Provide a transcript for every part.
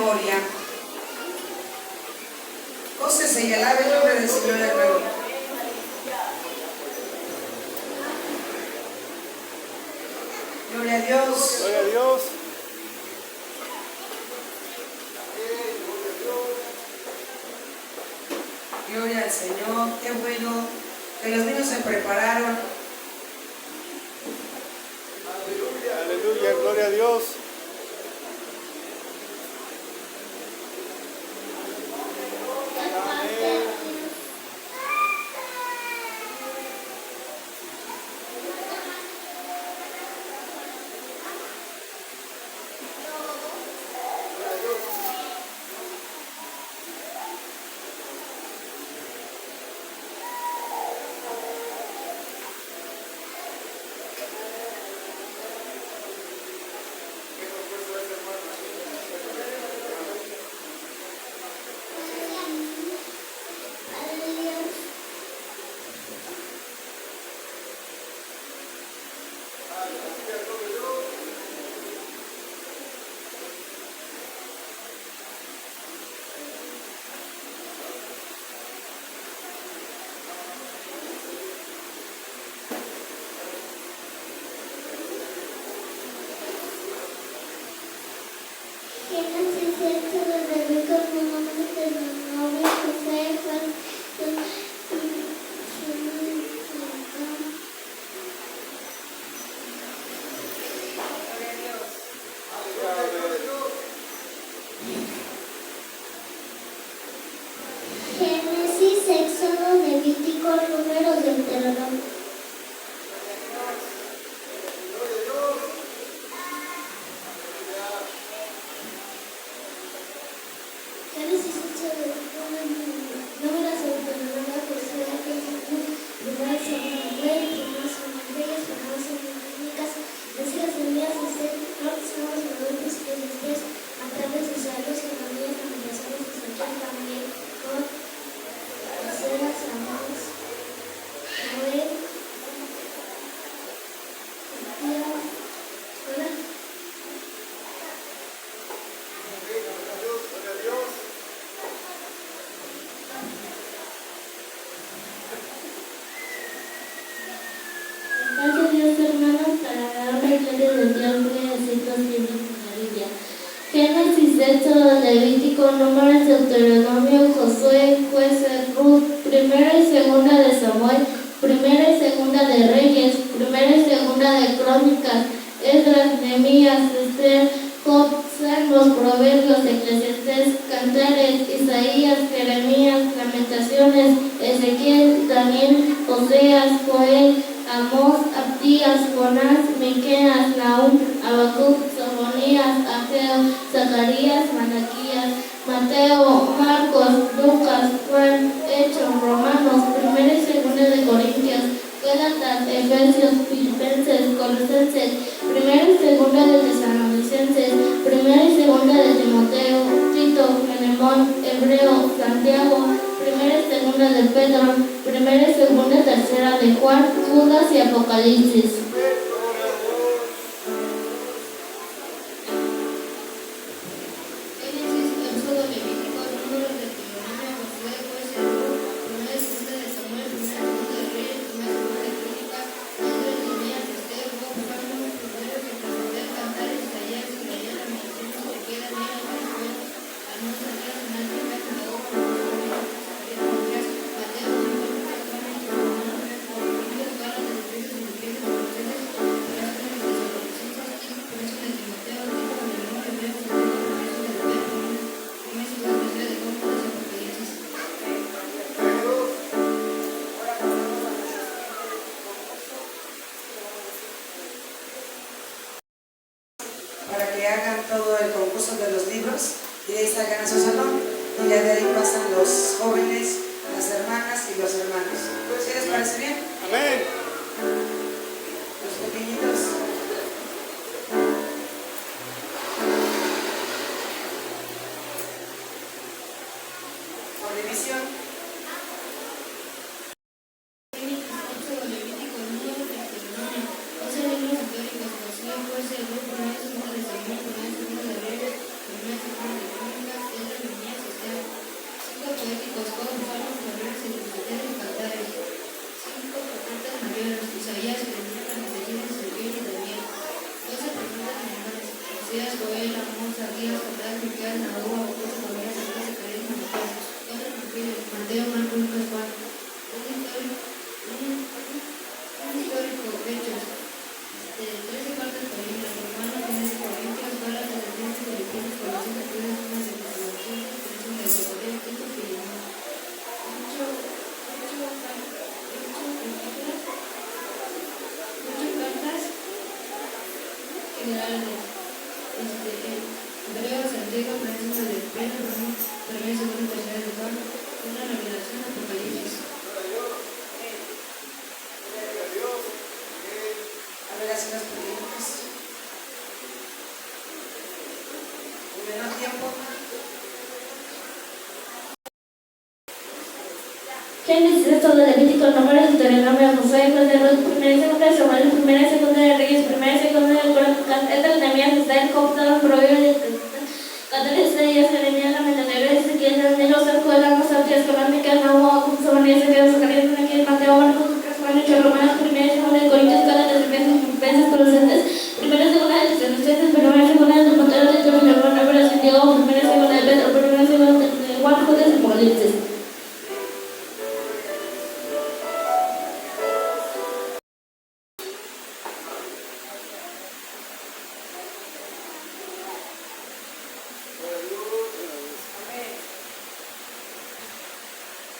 memoria. Gócese y alabe el nombre del Señor de nuevo. Gloria a Dios. Gloria a Dios. Gloria al Señor. Qué bueno que los niños se prepararon. Aleluya, gloria a Dios. Génesis, Éxodo, Levítico, Números, Deuteronomio. Génesis, Éxodo, Números, Deuteronomio, Josué, Primera y Segunda Samuel, Primera y Segunda Reyes, Primera y Segunda Crónicas, Esdras, Nehemías, Esther, Salmos, Proverbios, Eclesiastés, Cantares, Isaías, Jeremías, Lamentaciones, Ezequiel, Daniel, Job, Esdras, Amós, Joel, Isaías, Joel. Gracias Dios, hermanos, para la honra y gloria de Dios, voy a decir los libros de la Biblia. Génesis, Éxodo, Levítico, Números, Deuteronomio, Josué, Jueces, Ruth, Primera y Segunda de Samuel, Primera y Segunda de Reyes, Primera y Segunda de Crónicas, Esdras, Nehemías, Esther, Job, Salmos, Proverbios, Eclesiastés, Cantares, Isaías, Jeremías, Lamentaciones, Ezequiel, Daniel, Oseas, Joel, Amós, Abdías, Jonás, Miqueas, Nahum, Habacuc, Sofonías, Ageo, Zacarías, Malaquías, Mateo, Marcos, Lucas, Juan, Hechos, Romanos, Primera y Segunda de Corintios, Gálatas, Efesios, Filipenses, Colosenses, Primera y Segunda de Tesalonicenses, Primera y Segunda de Timoteo, Tito, Filemón, Hebreo, Santiago, Primera y Segunda de Pedro, Primera y Segunda y Tercera de Juan, Judas y Apocalipsis. Génesis, Éxodo, Levítico, Números, Deuteronomio, Josué, Jueces, Ruth, Primera y Segunda de Samuel, Primera y Segunda de Reyes, Primera y Segunda de Crónicas, Esdras, Nehemías, Esther, Job, Salmos, Proverbios, Eclesiastés, Cantares, Isaías, Jeremías, Lamentaciones, Ezequiel, Daniel, Joel, Amós, Abdías, Jonás, Miqueas, Nahum, Zacarías, Malaquías, Mateo, Marcos, Lucas, Juan, Hechos, Romanos, Corintios, Gálatas, Efesios, Filipenses, Colosenses, Primera y Segunda de Tesalonicenses, Primera y Segunda de Timoteo, Tito, Filemón, Hebreo, Santiago, Primera y Segunda de Pedro, Primera y Segunda de Tercera de Juan, Judas y Apocalipsis. Para que hagan todo el concurso de los libros y de ahí salgan a su salón y ya de ahí pasan los jóvenes, las hermanas y los hermanos. ¿Sí les parece bien? Amén. Los pequeñitos. Por división. Génesis, Éxodo, Levítico, Números, Deuteronomio, 11 libros históricos, Josué, Jueces, Ruth, Primera y Segunda de Samuel, Primera y Segunda de Reyes, Primera y Segunda de Crónicas, Oseas, Joel, Amós, Zacarías, Jonás, Miqueas, Nahum, Apocalipsis, Zacarías, Zacarías, Malaquías, Mateo, Marcos, Lucas, Juan. Un histórico, Hechos, 13 cartas de Biblia, Romanos, Génesis, Corintios, Gálatas, Efesios, Filipenses, Colosenses, Efesios, generales, Hebreos, Santiago, Francisco de Pedro, primera, segunda, tercera de Juan, una revelación, Apocalipsis. A ver, así las preguntas. ¿Menor tiempo? Génesis, Éxodo, Levítico, Números, Deuteronomio, Josué, Juez de Ruth, primera y segunda de Samuel, primera y segunda de Reyes, primera y segunda de Crónicas, Esdras, Nehemías, Esther, Job, Proverbios, Cantares, Isaías, Jeremías, Lamentaciones, Ezequiel, Daniel, Josué, Joel, Amos, Abdías, Jonás, Miqueas, Nahum, Habacuc, Zacarías, Zacarías, Malaquías, Mateo, Marcos, Lucas, Juan, Hechos, Romanos, primera y segunda de Corintios, Gálatas, Efesios, Filipenses, Colosenses, primera y segunda de Tesalonicenses, primera y segunda de Timoteo, Tito, Filemón, Hebreos, Santiago, primera y segunda de Pedro, primera y segunda de Juan, Judas, Apocalipsis.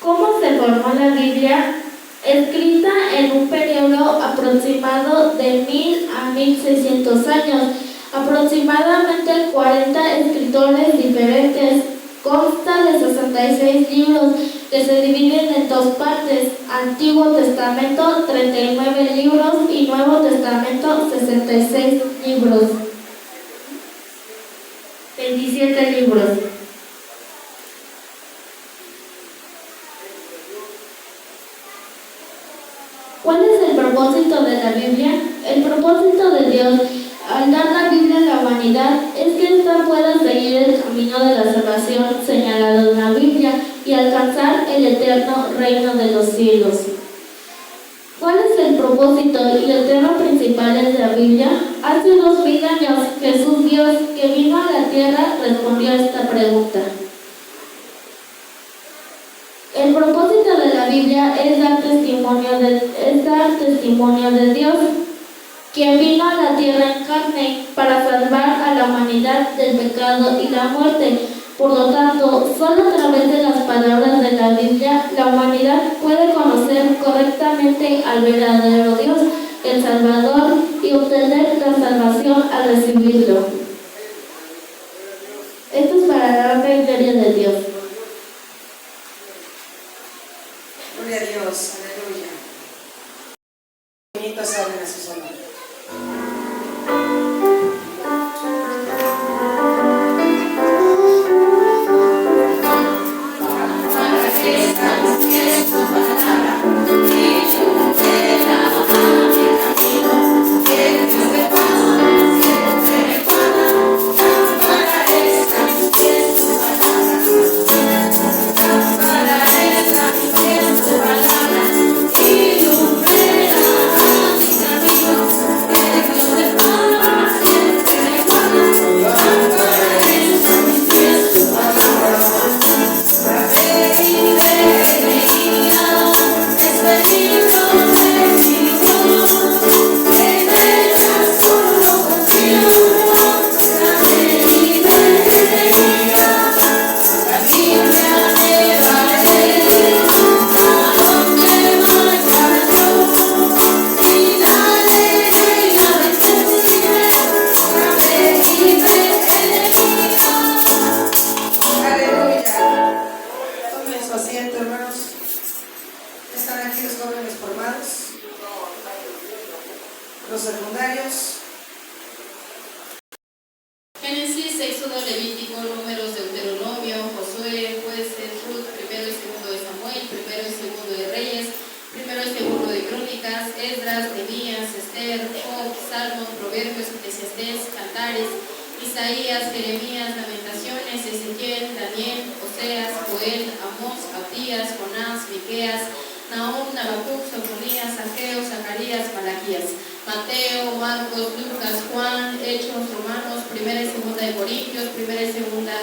¿Cómo se formó la Biblia? Escrita en un periodo aproximado de 1000 a 1600 años, aproximadamente 40 escritores diferentes. Consta de 66 libros que se dividen en dos partes: Antiguo Testamento 39 libros y Nuevo Testamento 66 libros. 27 libros. ¿Cuál es el propósito de la Biblia? El propósito de Dios al dar la Biblia a la humanidad es que ésta pueda seguir el camino de la salvación señalado en la Biblia y alcanzar el eterno reino de los cielos. ¿Cuál es el propósito y el tema principal de la Biblia? Hace 2000 años, Jesús Dios, que vino a la tierra, respondió a esta pregunta. El propósito de la Biblia es dar testimonio de Dios, quien vino a la tierra en carne para salvar a la humanidad del pecado y la muerte. Por lo tanto, solo a través de las palabras de la Biblia, la humanidad puede conocer correctamente al verdadero Dios, el Salvador, y obtener la salvación al recibirlo. Esto es para la gloria de Dios. Gloria a Dios, aleluya. Benitos abren a su salón. Los secundarios. Génesis, Éxodo, Levítico, Números, Deuteronomio, Josué, Jueces, Ruth, primero y segundo de Samuel, primero y segundo de Reyes, primero y segundo de Crónicas, Esdras, Nehemías, Esther, Job, Salmos, Proverbios, Eclesiastés, Cantares, Isaías, Jeremías, Lamentaciones, Ezequiel, Daniel, Oseas, Joel, Amós, Abdías, Jonás, Miqueas, Nahum, Habacuc, Sofonías, Ageo, Zacarías, Malaquías, Mateo, Marcos, Lucas, Juan, Hechos, Romanos, primera y de Corintios, primera y segunda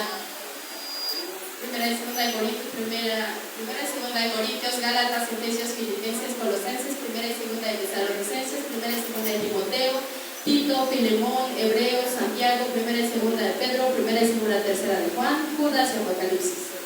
de Corintios, Gálatas, Efesios, Filipenses, Colosenses, primera y segunda de Tesalonicenses, primera y segunda de Timoteo, Tito, Filemón, Hebreos, Santiago, primera y segunda de Pedro, primera y segunda y tercera de Juan, Judas y Apocalipsis.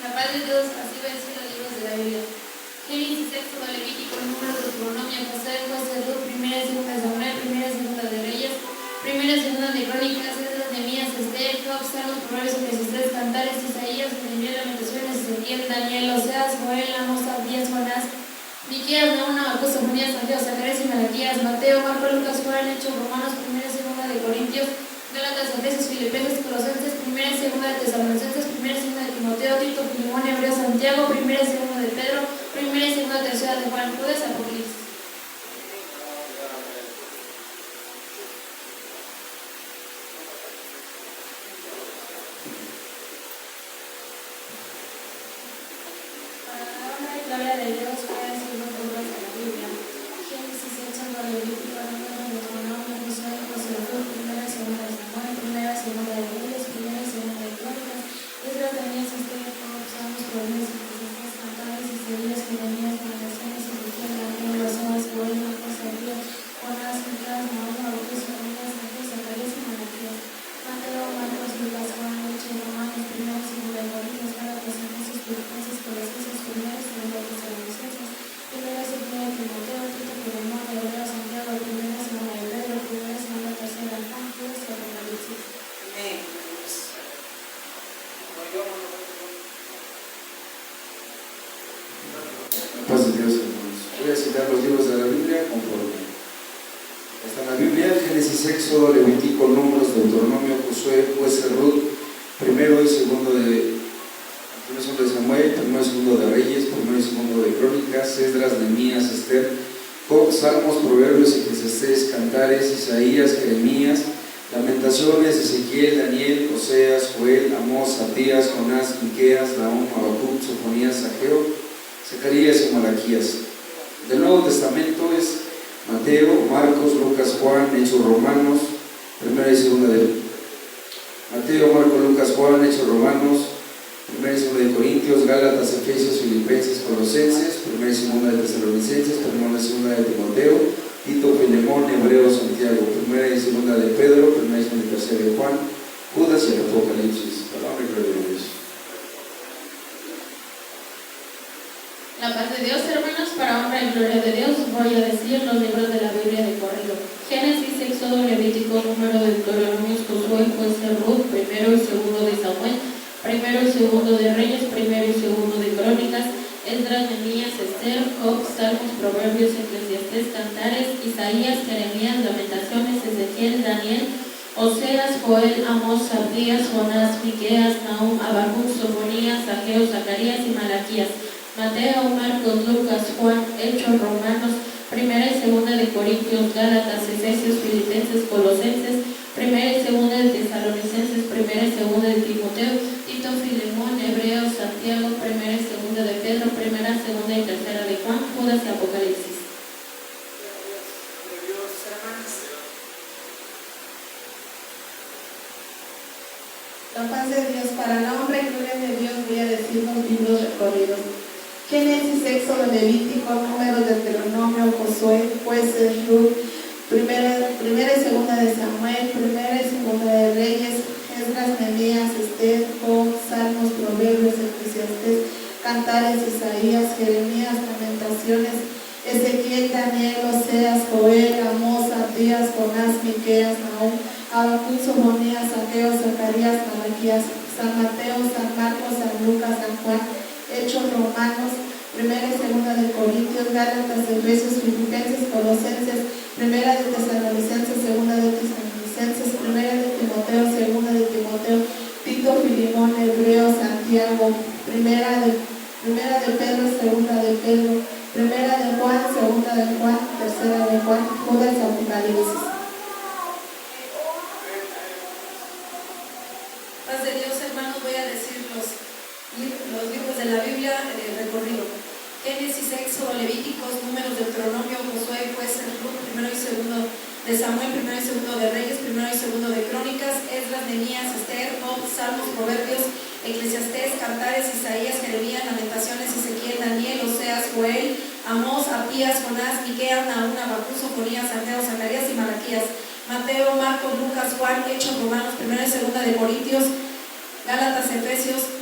La paz de Dios, así venció los libros de la Biblia. Génesis, Éxodo, Levítico, Números, Deuteronomio, Josué, Ruth, primera y segunda de Samuel, primera y segunda de Reyes, primera y segunda de Crónicas, Esdras, Nehemías, Esther, Job, Salmos, Proverbios, Eclesiastés, Cantares, Isaías, Jeremías, Lamentaciones, Ezequiel, Daniel, Oseas, Joel, Amos, Abdías, Jonás, Miqueas, Nahum, Habacuc, Sofonías, Santiago, Zacarías y Malaquías, Mateo, Marco, Lucas, Juan, Hechos, Romanos, primera y segunda de Corintios, Gálatas, Efesios, Filipenses, Colosenses, primera y segunda de Tesalonicenses, primera y segunda de Timoteo, Tito, Filemón, Hebreos, Santiago, primera y segunda de Pedro, primera y segunda tercera de Juan, Judas, Apocalipsis. Para la honra y gloria de Dios, pueden ser los libros de la Biblia. Génesis, Éxodo, Levítico, Números, Deuteronomio, Josué, Ruth, primera y segunda de Samuel, primera y segunda de Reyes, primera y segunda de Crónicas, Esdras, Nehemías, Esther, Job, Salmos, Proverbios, Eclesiastés, Cantares, Isaías, Jeremías, Lamentaciones, Ezequiel, Daniel, Oseas, Joel, Marcos, Abdías, Jonás, Miqueas, Nahum, Habacuc, Sofonías, Santiago, Zacarías y Malaquías, Mateo, Marcos, Lucas, Juan, Hechos, Romanos, primera y segunda de Corintios, Gálatas, Efesios, Filipenses, Colosenses, primera y segunda de Tesalonicenses, primera y segunda de Timoteo, Tito, Filemón, Hebreos, Santiago, primera y segunda de Pedro, primera y segunda tercera de Juan, Judas y Apocalipsis. Amén. Paz de Dios, hermanos. Voy a citar los libros de la Biblia conforme está en la Biblia: Génesis, Éxodo, Levítico, Números, Deuteronomio, Josué, Jueces, Ruth, primero y segundo de Samuel, primero y segundo de Reyes, primero y segundo de Crónicas, Esdras, Nehemías, Esther, Job, Salmos, Proverbios, Eclesiastés, Cantares, Isaías, Jeremías, Lamentaciones, Ezequiel, Daniel, Oseas, Joel, Amós, Abdías, Jonás, Miqueas, Nahum, Habacuc, Sofonías, Ageo, Zacarías y Malaquías. Del Nuevo Testamento es Mateo, Marcos, Lucas, Juan, Hechos, Romanos, primera y segunda de Mateo, Marcos, Lucas, Juan, Hechos, Romanos, primera y segunda de Corintios, Gálatas, Efesios, Filipenses, Colosenses, primera y segunda de Tesalonicenses, primera y segunda de Timoteo, Tito, Filemón, Hebreos, Santiago, primera y segunda de Pedro, primera y segunda y tercera de Juan, Judas y el Apocalipsis. Palabra y gloria de Dios. La paz de Dios, hermanos, para honra y gloria de Dios, voy a decir los libros de la Biblia de corrido. Génesis, Éxodo, Levítico, Número, Deuteronomio, Josué, Jueces, Ruth, primero y segundo de Samuel, primero y segundo de Reyes, primero y segundo de Crónicas, Esdras, Nehemías, Esther, Job, Salmos, Proverbios, Eclesiastés, Cantares, Isaías, Jeremías, Lamentaciones, Ezequiel, Daniel, Oseas, Joel, Amós, Abdías, Jonás, Miqueas, Nahum, Habacuc, Sofonías, Ageo, Zacarías y Malaquías. Mateo, Marcos, Lucas, Juan, Hechos, Romanos, Primera y Segunda de Corintios, Gálatas, Efesios, Filipenses, Colosenses, Primera y Segunda de Tesalonicenses, Primera y Segunda de Timoteo, Tito, Filemón, Hebreos, Santiago, Primera y Segunda de Pedro, Primera, Segunda y Tercera de Juan, Judas y Apocalipsis. La paz de Dios, para la honra y gloria de Dios, voy a decir los libros recorridos. Génesis, Éxodo, Levítico, Números, Deuteronomio, Josué, Jueces, Ruth, primera y Segunda de Samuel, Primera y Segunda de Reyes, Esdras, Nehemías, Esther, Job, Salmos, Proverbios, Eclesiastés, Cantares, Isaías, Jeremías, Lamentaciones, Ezequiel, Daniel, Oseas, Joel, Amós, Abdías, Jonás, Miqueas, Nahum, Habacuc, Sofonías, Ageo, Zacarías, Malaquías, San Mateo, San Marcos, San Lucas, San Juan, Hechos, Romanos, Primera y Segunda de Corintios, Gálatas, Efesios, Filipenses, Colosenses, Primera de Tesalonicenses, Segunda de Tesalonicenses, Primera de Timoteo, Segunda de Timoteo, Tito, Filemón, Hebreos, Santiago, Primera de Pedro, Segunda de Pedro, Primera de Juan, Segunda de Juan, Tercera de Juan, Judas y Apocalipsis. Paz de Dios, hermanos, voy a decir los libros de la Biblia recorrido. Génesis, Éxodo, Levíticos, Números, Deuteronomio, Josué, Jueces, Ruth, Primero y Segundo de Samuel, Primero y Segundo de Reyes, Primero y Segundo de Crónicas, Esdras, Nehemías, Esther, Job, Salmos, Proverbios, Eclesiastés, Cantares, Isaías, Jeremías, Lamentaciones, Ezequiel, Daniel, Oseas, Joel, Amós, Abdías, Jonás, Miqueas, Nahum, Habacuc, Sofonías, Ageo, Zacarías y Malaquías. Mateo, Marcos, Lucas, Juan, Hechos, Romanos, Primera y Segunda de Corintios, Gálatas, Efesios,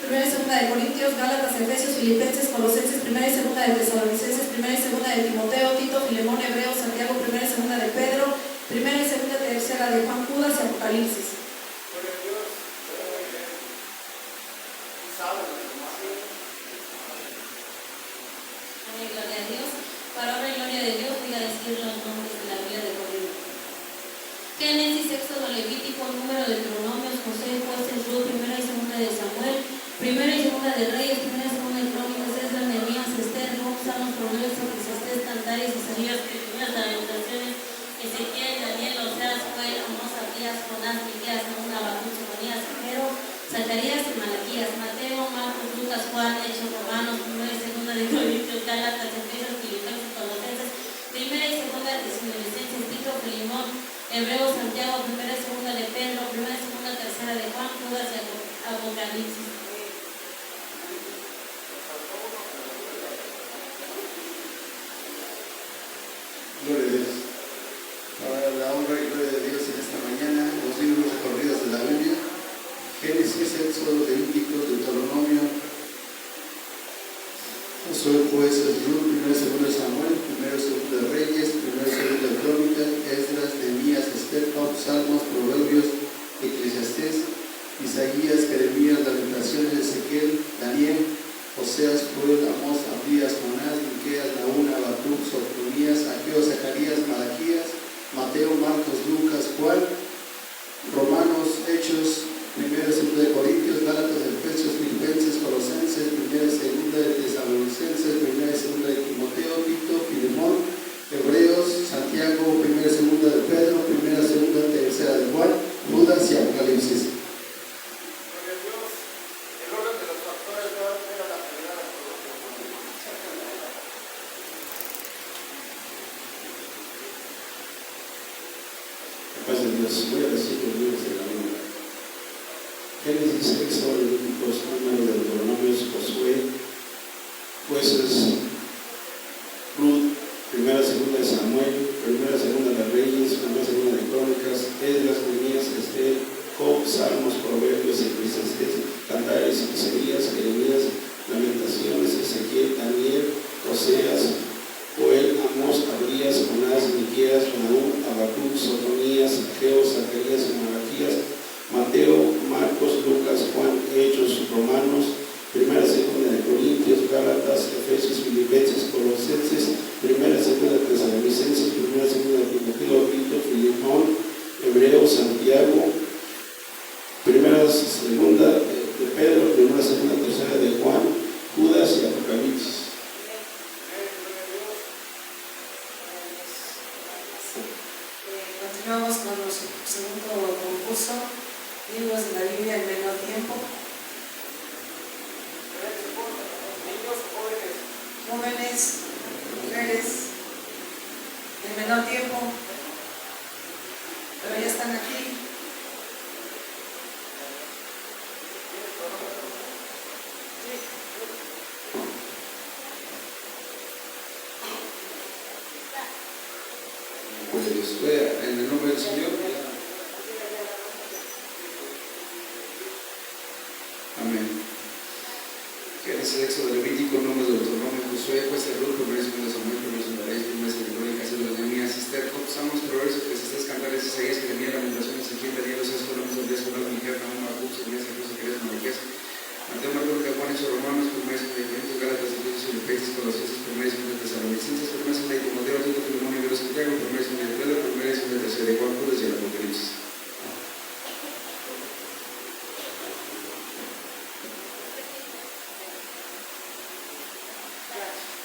Primera y Segunda de Corintios, Gálatas, Efesios, Filipenses, Colosenses, Primera y Segunda de Tesalonicenses, Primera y Segunda de Timoteo, Tito, Filemón, Hebreos, Santiago, Primera y Segunda de Pedro, Primera y Segunda y Tercera de Juan, Judas y Apocalipsis. Amén, gloria a Dios. Para honra y gloria de Dios, voy a decir los nombres de la Biblia de corrido. Génesis, Éxodo, Levítico, Número, Deuteronomio, Josué, Jueces, Ruth, Primera y Segunda de Samuel, Primera y Segunda de Reyes, Primera y Segunda de Crónicas, Esdras, Nehemías, Esther, Job, Salmos, Proverbios, Eclesiastés, Cantares, Isaías, Jeremías, Lamentaciones, Ezequiel, Daniel, Oseas, Joel, Amós, Abdías, Jonás, Miqueas, Nahum, Habacuc, Sofonías, Ageo, Zacarías y Malaquías. Mateo, Marcos, Lucas, Juan, Hechos, Romanos, Primera y Segunda de Corintios, Gálatas, Efesios, Filipenses, Colosenses, Primera y Segunda de Tesalonicenses, Tito, Filemón, Hebreos, Santiago, Primera y Segunda de Pedro, Primera y Segunda, Tercera de Juan, Judas y Apocalipsis. Gloria a Dios. Para la honra y gloria de Dios en esta mañana, los libros recorridos de la Biblia, Génesis, Éxodo, Levítico, Deuteronomio, Josué, Jueces, Ruth, Primero y Segundo de Samuel, Primero y Segundo de Reyes, Primero y Segundo de Crónicas, Esdras, Nehemías, Esther, Job, Salmos, Proverbios, Eclesiastés, Isaías, Jeremías, Lamentaciones, Ezequiel, Daniel, Oseas, Joel, Amós, Abdías, Jonás, Miqueas, Nahum, Habacuc, Sofonías, Ageo, Zacarías, Malaquías, Mateo, Marcos, Lucas, Juan, Romanos, Hechos, Primera y Segunda de Corintios, Gálatas, Efesios, Filipenses, Colosenses, Primera y Segunda de Tesalonicenses, Primera y Segunda de Timoteo, Tito, Filemón, Hebreos, Santiago, Primera y Segunda de Pedro, Primera y Segunda, Tercera de Juan, Judas y Apocalipsis. Paz de Dios, voy a decir los libros de la Biblia. Génesis, Éxodo, Levíticos, Números, Deuteronomio, Josué, Jueces, Ruth, Primera, Segunda de Samuel, Primera, Segunda de Reyes, Primera, Segunda de Crónicas, Esdras, Nehemías, Esther, Job, Salmos, Proverbios, Eclesiastés, Cantares, Isaías, Jeremías, Lamentaciones, Ezequiel, Daniel, Oseas, Joel, Amós, Abdías, Jonás, Miqueas, Nahum, Habacuc, Sofonías, Ageo, Zacarías y Malaquías. Mateo, Marcos, Lucas, Juan, Hechos, Romanos, Primera y Segunda de Corintios, Gálatas, Efesios, Filipenses, Colosenses, Primera y Segunda de Tesalonicenses, Primera y Segunda de Timoteo, Tito, Filemón, Hebreo, Santiago, primera, segunda de Pedro, primera, segunda, tercera de Juan, Judas y Apocalipsis. Continuamos con nuestro segundo concurso, libros de la Biblia en menor tiempo. Niños, jóvenes. Jóvenes, mujeres, en menor tiempo, pero ya están aquí. Pues vea, en el nombre del Señor. Amén. Génesis, Éxodo, Levítico, Números, Deuteronomio, Josué, Jueces, Ruth, Primero y Segundo de Samuel, Primero y Segundo de Reyes, Primero y Segundo de Crónicas, Esdras, Nehemías, Esther, Job, Salmos, Proverbios, Eclesiastés, Cantares, Isaías, Jeremías, Lamentaciones, Ezequiel, Daniel, Oseas, Colomos, Andrés, Jonás, Miqueas, Nahum, Habacuc, Zacarías, Jesús, Zacarías, Malaquías, Mateo, Marcos, Lucas, Juan, Hechos, Romanos, Primero y Segundo de Corintios, Gálatas, Efesios, Filipenses, Colosenses, Primero y Segundo de Tesalonicenses, Primero y Segundo de Timoteo, Tito, Filemón, Ibero, Santiago, Primero y Segundo de Pedro, Primero y Segundo de Tercera de Juan, Judas y el Apocalipsis.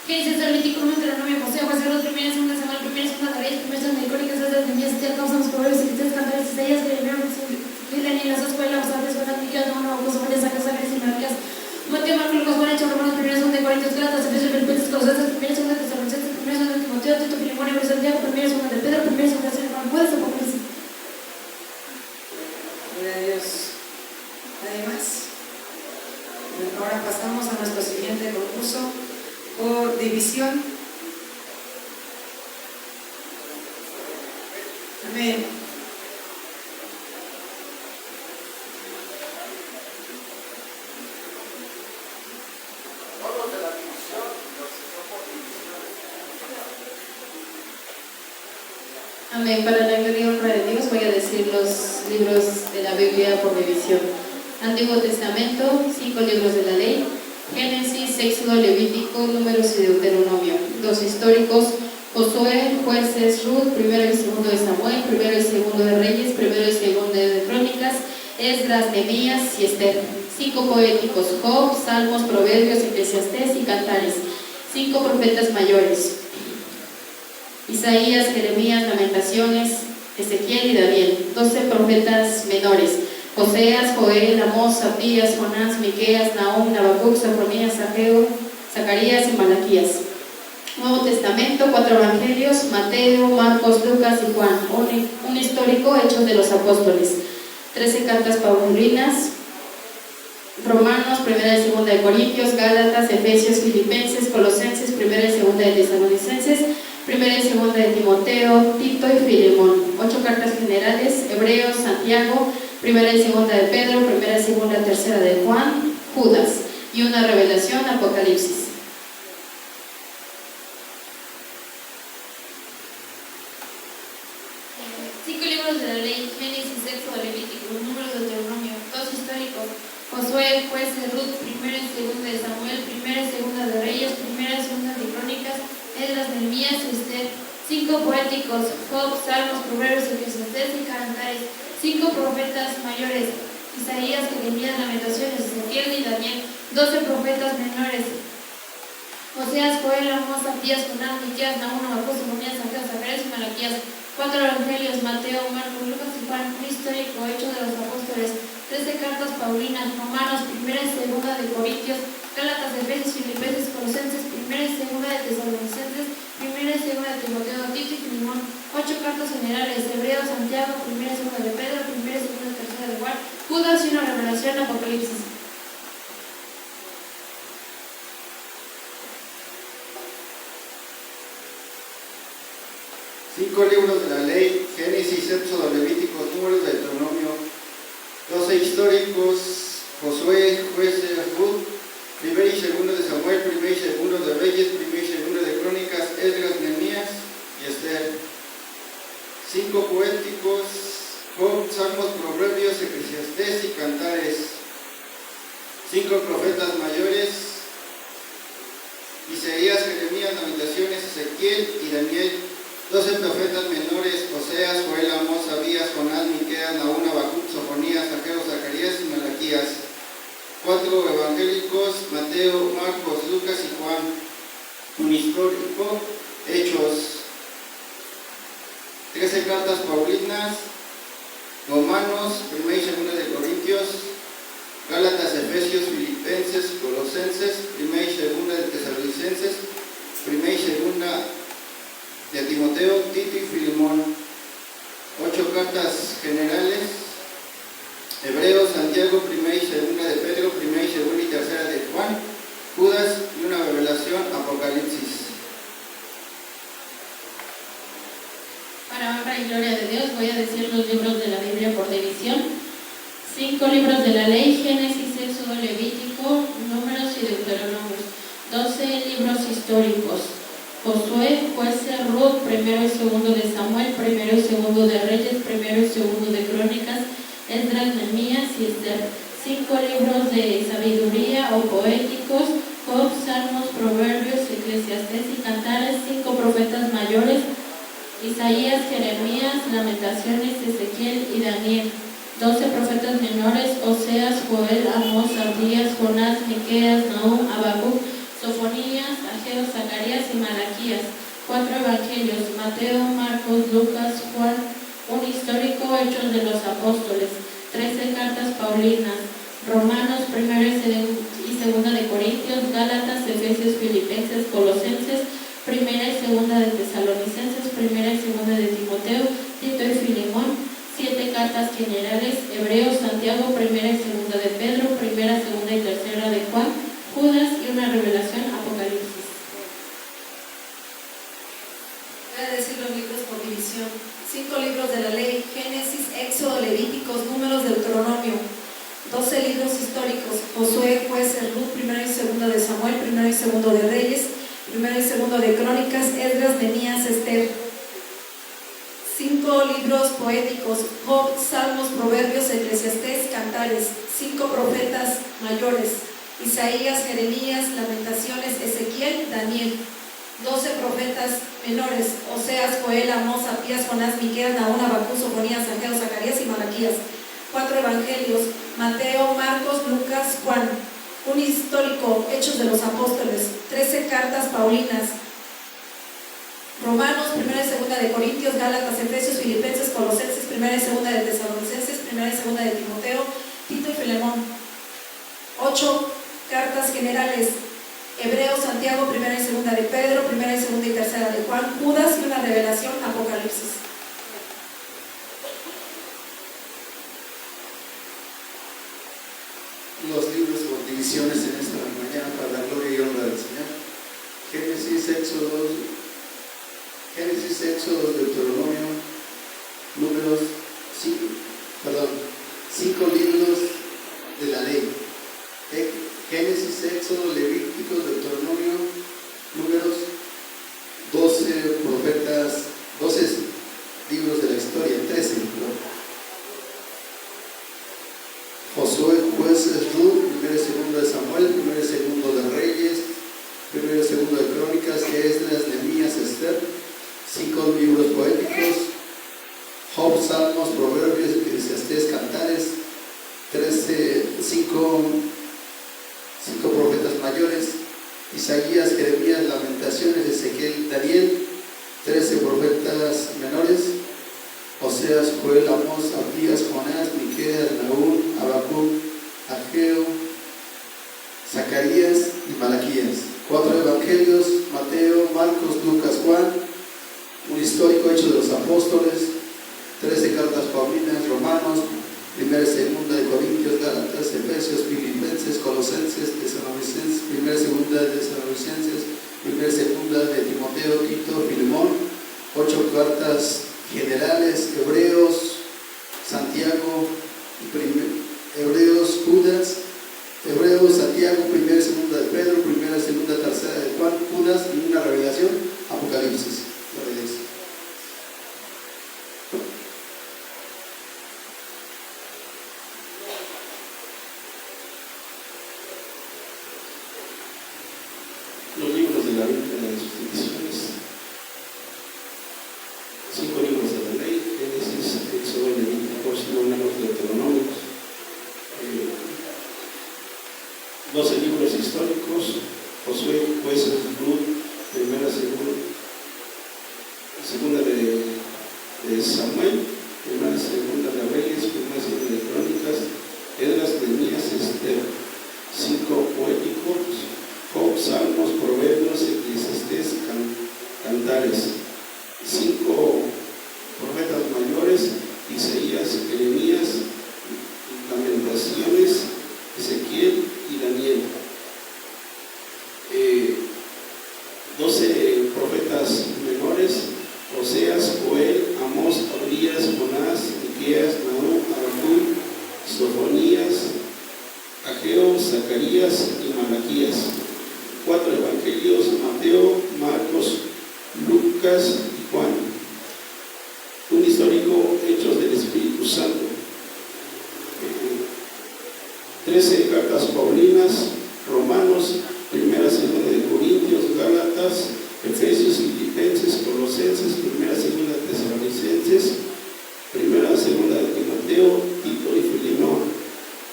Génesis, Levítico, Deuteronomio, Josué, Jueces, Ruth, primera, segunda de Samuel, primera, segunda de Reyes, primera, segunda de Crónicas, Esdras, Nehemías, Esther, Job, Salmos, Proverbios, Eclesiastés, Cantares, Isaías, Jeremías, Daniel, Oseas, Joel, Absalom, Jonás, Miqueas, Nahum, Habacuc, Zacarías, Zacarías y Malaquías, Mateo, Marcos, Lucas, Juan, Hechos, Romanos, primera, segunda de Corintios, Gálatas, Efesios, Filipenses, Colosenses, primera, segunda de Tesalonicenses, primera, segunda de Timoteo, Tito, Filemón, Ibero, Santiago, primera, segunda de Pedro, primera, segunda de Juan, Judas, Apocalipsis. Gloria a Dios. ¿Nadie más? Ahora pasamos a nuestro siguiente concurso por división. Amén. Todos de la división, los que son por división. Amén. Para la gloria y honra de Dios voy a decir los libros de la Biblia por división. Antiguo Testamento, 5 libros de la ley, Génesis, Éxodo, Levítico, Números y Deuteronomio. 2 históricos, Josué, Jueces, Ruth, primero y segundo de Samuel, primero y segundo de Reyes, primero y segundo de Crónicas, Esdras, Nehemías y Esther. 5 poéticos, Job, Salmos, Proverbios, Eclesiastés y Cantares. 5 profetas mayores, Isaías, Jeremías, Lamentaciones, Ezequiel y Daniel. 12 profetas menores, Oseas, Joel, Amós, Abdías, Jonás, Miqueas, Nahum, Habacuc, Sofonías, Ageo, Zacarías y Malaquías. Nuevo Testamento, 4 evangelios, Mateo, Marcos, Lucas y Juan. Un histórico, Hechos de los Apóstoles. 13 cartas paulinas, Romanos, primera y segunda de Corintios, Gálatas, Efesios, Filipenses, Colosenses, primera y segunda de Tesalonicenses, primera y segunda de Timoteo, Tito y Filemón. 8 cartas generales, Hebreos, Santiago, primera y segunda de Pedro, primera y segunda, tercera de Juan, Judas, y una revelación, Apocalipsis. Cinco libros de la ley, Génesis, Éxodo, Levítico, Números, Deuteronomio. 2 históricos, Josué, Jueces, Ruth, primera y segunda de Samuel, primera y segunda de Reyes, primera y segunda de Crónicas, Esdras, Nehemías y Esther. 5 poéticos, Job, Salmos, Proverbios, Eclesiastés y Cantares. 5 profetas mayores, Isaías, Jeremías, Lamentaciones, Ezequiel y Daniel. 12 profetas menores, Oseas, Joel, Amós, Abdías, Jonás, Miqueas, Nahum, Habacuc, Sofonías, Ageo, Zacarías y Malaquías. 4 evangelios, Mateo, Marcos, Lucas y Juan. Un histórico, Hechos de los Apóstoles. 13 cartas paulinas, Romanos, primera y segunda de Corintios, Gálatas, Efesios, Filipenses, Colosenses, primera y segunda de Tesalonicenses, primera y segunda de Timoteo, Tito y Filemón. 8 cartas generales, Hebreos, Santiago, primera y segunda de Pedro, primera y segunda y tercera de Juan, Judas y una revelación, Apocalipsis. Cinco libros de la ley, Génesis, Éxodo, Levítico, Números, Deuteronomio. 12 históricos, Josué, Jueces, Ruth, primero y segundo de Samuel, primero y segundo de Reyes, primero y segundo de Crónicas, Esdras, Nehemías y Esther. 5 poéticos, Job, Salmos, Proverbios, Eclesiastés y Cantares. 5 profetas mayores, Isaías, Jeremías, Lamentaciones, Ezequiel y Daniel. 12 profetas menores, Oseas, Joel, Amós, Abdías, Jonás, histórico, Hechos, 13 cartas paulinas, Romanos, 1 y 2 de Corintios, Gálatas, Efesios, Filipenses, Colosenses, 1 y 2 de Tesalonicenses, 1 y 2 de Timoteo, Tito y Filemón, 8 cartas generales, Hebreos, Santiago, 1 y 2 de Pedro, 1 y 2 y 3 de Juan, Judas y una revelación, Apocalipsis. Para honra y gloria de Dios, voy a decir los libros de la Biblia por división. 5 libros de la ley: Génesis, Éxodo, Levítico, Números y Deuteronomios. 12 libros históricos: Josué, Jueces, Ruth, 1 y 2 de Samuel, 1 y 2 de Reyes, 1 y 2 de Crónicas, Esdras, Nehemías y Esther. 5 libros de sabiduría o poéticos: Job, Salmos, Proverbios, Eclesiastés y Cantares. 5 profetas mayores: Isaías, Jeremías, Lamentaciones, Ezequiel y Daniel. 12 profetas menores: Oseas, Joel, Amós, Abdías, Jonás, Miqueas, Nahum, Habacuc, Sofonías, Ageo, Zacarías y Malaquías. 4 evangelios: Mateo, Marcos, Lucas, Juan. Un histórico: Hechos de los Apóstoles. 13 cartas paulinas: Romanos, 1 y 2 de Corintios, Gálatas, Efesios, Filipenses, Colosenses, 1 y 2 de Tesalonicenses, 1 y 2 de Timoteo, Tito y Filemón. 7 cartas generales: Hebreos, Santiago, 1 y 2 de Pedro, 1, 2 y 3 de Juan, Judas y una revelación, Apocalipsis. Voy a decir los libros por división. 5 libros de la ley: Génesis, Éxodo, Levíticos, Números, Deuteronomio. 12 libros históricos: Josué, Jueces, Ruth, 1 y 2 de Samuel, 1 y 2 de Reyes, 1 y 2 de Crónicas, Esdras, Nehemías, Esther. 5 libros poéticos: Job, Salmos, Proverbios, Eclesiastés, Cantares. 5 profetas mayores: Isaías, Jeremías, Lamentaciones, Ezequiel, Daniel. 12 profetas menores: Oseas, Joel, Amós, Abdías, Jonás, Miqueas, Nahum, Habacuc, Sofonías, Ageo, Zacarías y Malaquías. 4 evangelios: Mateo, Marcos, Lucas, Juan. Un histórico: Hechos de los Apóstoles. 13 cartas paulinas: Romanos, 1 y 2 de Corintios, Gálatas, Efesios, Filipenses, Colosenses, 1 y 2 de Tesalonicenses, 1 y 2 de Timoteo, Tito y Filemón. 8 cartas generales: Hebreos, Santiago, 1 y 2 de Pedro, 1 y 2 y 3 de Juan, Judas y una revelación, Apocalipsis. Los libros por divisiones en esta mañana para la gloria y honra del Señor. Génesis, Éxodo, Deuteronomio, Números, 5 libros de la ley. Génesis, Éxodo, Levítico, Deuteronomio, Números, 12 profetas, 12 libros de la historia, 13. Josué, Jueces, Ruth, 1 y 2 de Samuel, 1 y 2 de Reyes, 1 y 2 de Crónicas, Esdras, Nehemías, Esther. 5 libros poéticos: Job, Salmos, Proverbios, Eclesiastés, Cantares. 5 profetas mayores: Isaías, Jeremías, Lamentaciones, Ezequiel, Daniel. 13 profetas menores: Oseas, Joel, Amós, Abdías, Jonás, Miqueas, Nahum, Habacuc, Ageo, Zacarías y Malaquías. 4 evangelios: Mateo, Marcos, Lucas, Juan. Un histórico: Hechos de los Apóstoles. 13 cartas paulinas: Romanos, 1 y 2 de Corintios, Gálatas, Efesios, Filipenses, Colosenses, Tesalonicenses, 1 y 2 de Tesalonicenses, 1 y 2 de Timoteo, Tito, Filemón. 8 cartas generales: Hebreos, Santiago, Hebreos, Judas, Hebreos, Santiago, 1 y 2 de Pedro, 1 y 2 de Juan, Judas y una revelación, Apocalipsis. Los libros de la Biblia de sus divisiones: 5 libros de la ley: Génesis, Éxodo, Levítico, Números, Deuteronomios. 12 libros históricos: Josué, Jueces, Ruth, 1 segunda de Samuel, primera, segunda de Reyes, primera, segunda de Crónicas, Esdras, Nehemías, Esther. 5 poéticos, Job, Salmos, Proverbios, Eclesiastés, Cantares. 5 profetas mayores, Isaías, Jeremías, Lamentaciones, Ezequiel y Daniel. 12 profetas menores, Oseas, Joel, Amós, Abdías, Jonás, Miqueas, Nahum, Habacuc, Sofonías, Ageo, Zacarías y Malaquías. 4 evangelios, Mateo, Marcos, Lucas y Juan. Un histórico, Hechos del Espíritu Santo. 13 cartas paulinas, Romanos, primera, segunda de Corintios, Gálatas, Efesios, Filipenses, Colosenses, primera, segunda de Tesalonicenses, primera, segunda de Timoteo, Tito y Filemón.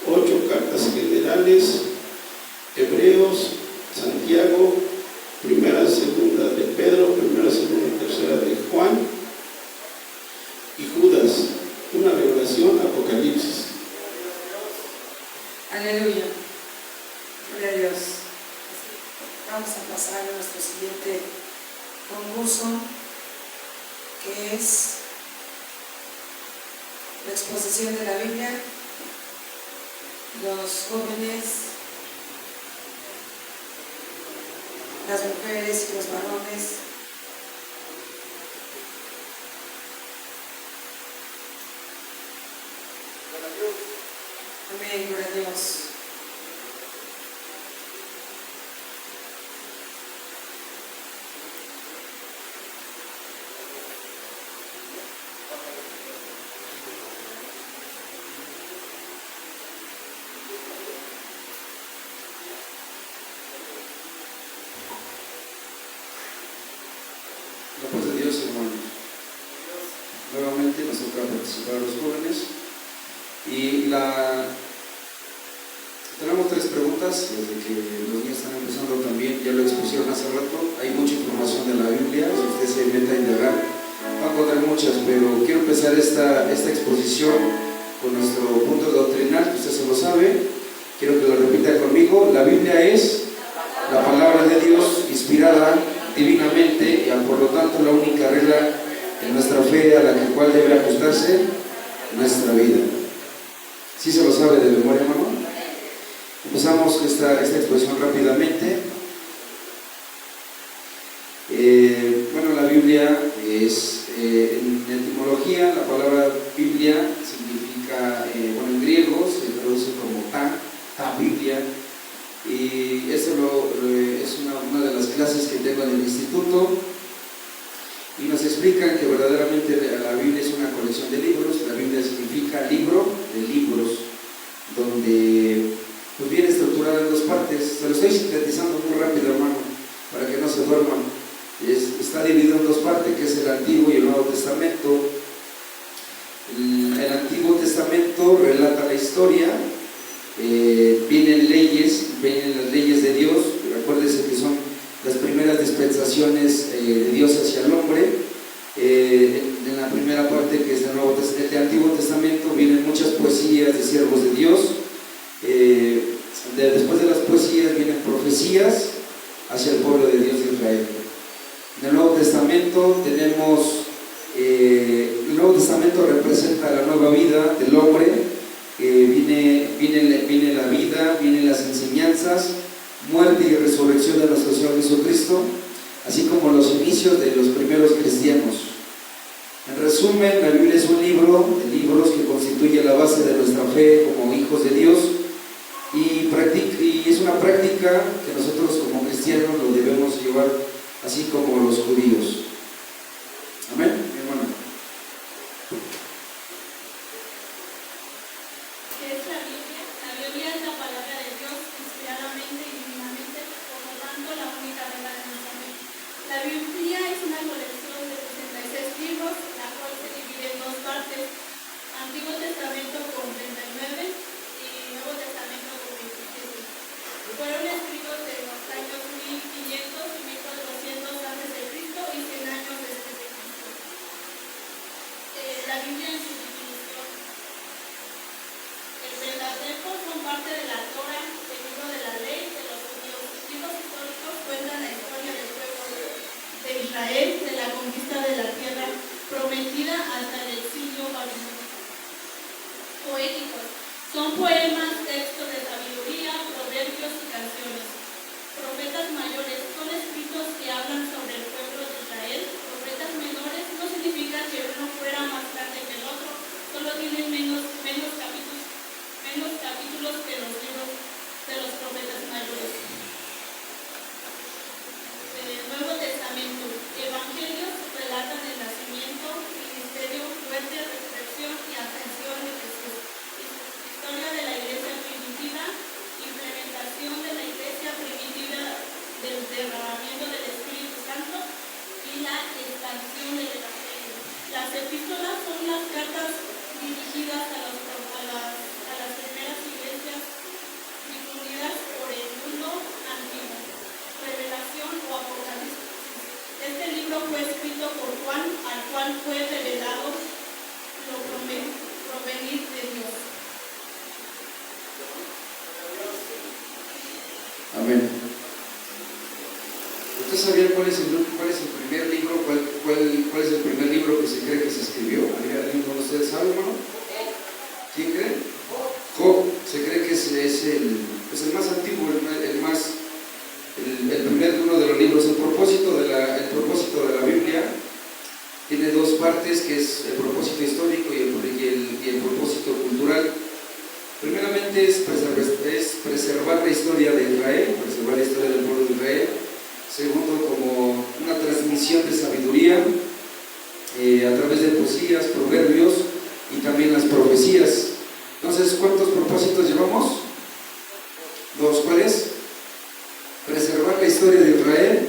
8 cartas generales, Hebreos, Santiago, primera, segunda de Pedro, primera, segunda y tercera de Juan y Judas. Una revelación, Apocalipsis. Aleluya. Gloria a Dios. Vamos a pasar a nuestro siguiente concurso, que es la exposición de la Biblia. Los jóvenes, las mujeres y los varones. Amén, gloria a Dios. La paz de Dios, hermanos. Nuevamente nos toca participar a los jóvenes y tenemos 3 preguntas desde que los niños están empezando también, ya lo expusieron hace rato. Hay mucha información de la Biblia, si usted se mete a indagar va a encontrar muchas, pero quiero empezar esta exposición con nuestro punto doctrinal, que usted se lo sabe. Quiero que lo repita conmigo. La Biblia es la palabra de Dios inspirada divinamente y por lo tanto la única regla en nuestra fe a la cual debe ajustarse nuestra vida. ¿Sí se lo sabe de memoria, hermano? Empezamos esta exposición rápidamente. Bueno, la Biblia es, en etimología, la palabra Biblia significa, bueno, en griego se traduce como ta Biblia, y eso es una de las clases que tengo en el instituto, y nos explican que verdaderamente la Biblia es una colección de libros. La Biblia significa libro de libros, donde pues viene estructurada en 2 partes. Se lo estoy sintetizando muy rápido, hermano, para que no se duerman. Está dividido en 2 partes, que es el Antiguo y el Nuevo Testamento. El Antiguo Testamento relata la historia, vienen las leyes de Dios. Acuérdense que son las primeras dispensaciones de Dios hacia el hombre. En la primera parte, que es el Antiguo Testamento, vienen muchas poesías de siervos de Dios. Después de las poesías vienen profecías hacia el pueblo de Dios de Israel. En el Nuevo Testamento el Nuevo Testamento representa la nueva vida del hombre. Viene la vida, vienen las enseñanzas, muerte y resurrección de nuestro Señor Jesucristo, así como los inicios de los primeros cristianos. En resumen, la Biblia es un libro de libros que constituye la base de nuestra fe como hijos de Dios, y es una práctica que nosotros como cristianos lo debemos llevar, así como los judíos. Amén, mi hermano. ¿Qué es la Biblia? La Biblia es la palabra de Dios inspiradamente y divinamente, por lo tanto la única regla de nuestra fe. La Biblia es una colección de 66 libros, la cual se divide en 2 partes: Antiguo Testamento con 39 y Nuevo Testamento con 27. Fueron escritos poéticos. Son poemas, textos de sabiduría, proverbios y canciones. Profetas mayores son escritos que hablan sobre el pueblo de Israel. Profetas menores no significa que uno fuera más grande que el otro, solo tienen menos capítulos que los libros de los profetas mayores. Nuevo Testamento. Evangelios relatan el nacimiento, ministerio, muerte, resurrección y ascensión de Jesús. Historia de la iglesia primitiva, implementación de la iglesia primitiva del derramamiento del Espíritu Santo y la expansión del Evangelio. Las epístolas son las cartas dirigidas a las primeras iglesias difundidas por el mundo antiguo. Revelación o Apocalipsis. Este libro fue escrito por Juan, al cual fue revelado lo provenir de Dios. Amén. ¿Usted sabía cuál es el primer libro? ¿Cuál es el primer libro que se cree que se escribió? ¿Alguien de ustedes sabe, hermano? ¿Quién cree? Job. Se cree que es el más antiguo, el primer uno de los libros. El propósito de la Biblia tiene dos partes, que es el propósito histórico y el propósito cultural. Primeramente es preservar la historia de Israel, preservar la historia del pueblo de Israel. Segundo, como una transmisión de sabiduría a través de poesías, proverbios y también las profecías. Entonces, ¿cuántos propósitos llevamos? Dos. ¿Cuáles? Preservar la historia de Israel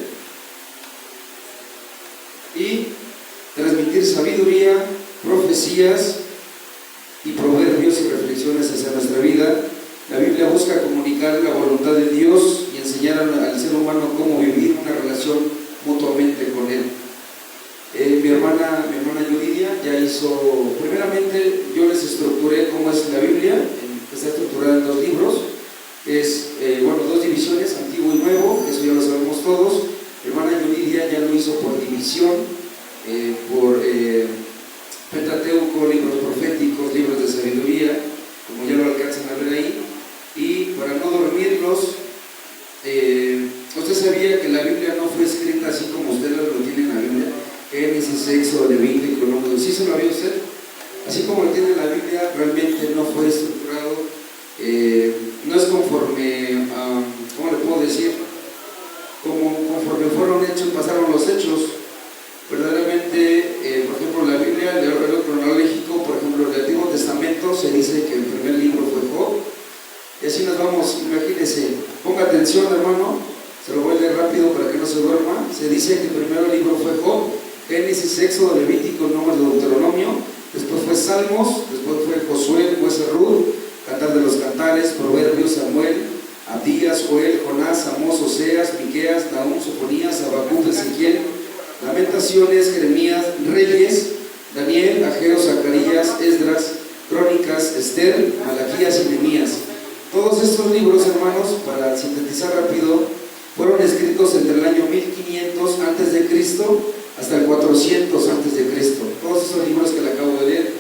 y transmitir sabiduría, profecías y proverbios y reflexiones hacia nuestra vida. La Biblia busca comunicar la voluntad de Dios y enseñar al ser humano cómo vivir una relación mutuamente con Él. Mi hermana Yuridia ya hizo, primeramente yo les estructuré cómo es la Biblia, que está estructurada en dos libros. Es, dos divisiones, Antiguo y Nuevo, eso ya lo sabemos todos. Mi hermana Yuridia ya lo hizo por división, por Pentateuco, libros proféticos, libros de sabiduría, como ya lo alcanzan a ver ahí. Y para no dormirlos, ¿usted sabía que la Biblia no fue escrita así como ustedes lo tienen en la Biblia? Génesis, Éxodo, Levítico, Número. ¿Sí se lo vio usted? Así como lo tiene la Biblia, realmente no fue estructurado, no es conforme a, ¿cómo le puedo decir? Conforme fueron hechos, pasaron los hechos. Verdaderamente, por ejemplo, la Biblia, el orden cronológico, por ejemplo, en el Antiguo Testamento se dice que el primer libro fue Job. Y así nos vamos, imagínense, ponga atención, hermano, se lo voy a leer rápido para que no se duerma. Se dice que el primer libro fue Job, Génesis, Éxodo, Levítico, Números, Deuteronomio, después fue Salmos, después fue Josué, Jueces, Ruth, Cantar de los Cantares, Proverbios, Samuel, Abdías, Joel, Jonás, Amós, Oseas, Miqueas, Nahum, Sofonías, Habacuc, Ezequiel, Lamentaciones, Jeremías, Reyes, Daniel, Ageo, Zacarías, Esdras, Crónicas, Esther, Malaquías y Nehemías. Todos estos libros, hermanos, para sintetizar rápido, fueron escritos entre el año 1500 a.C. hasta el 400 a.C. Todos esos libros que le acabo de leer.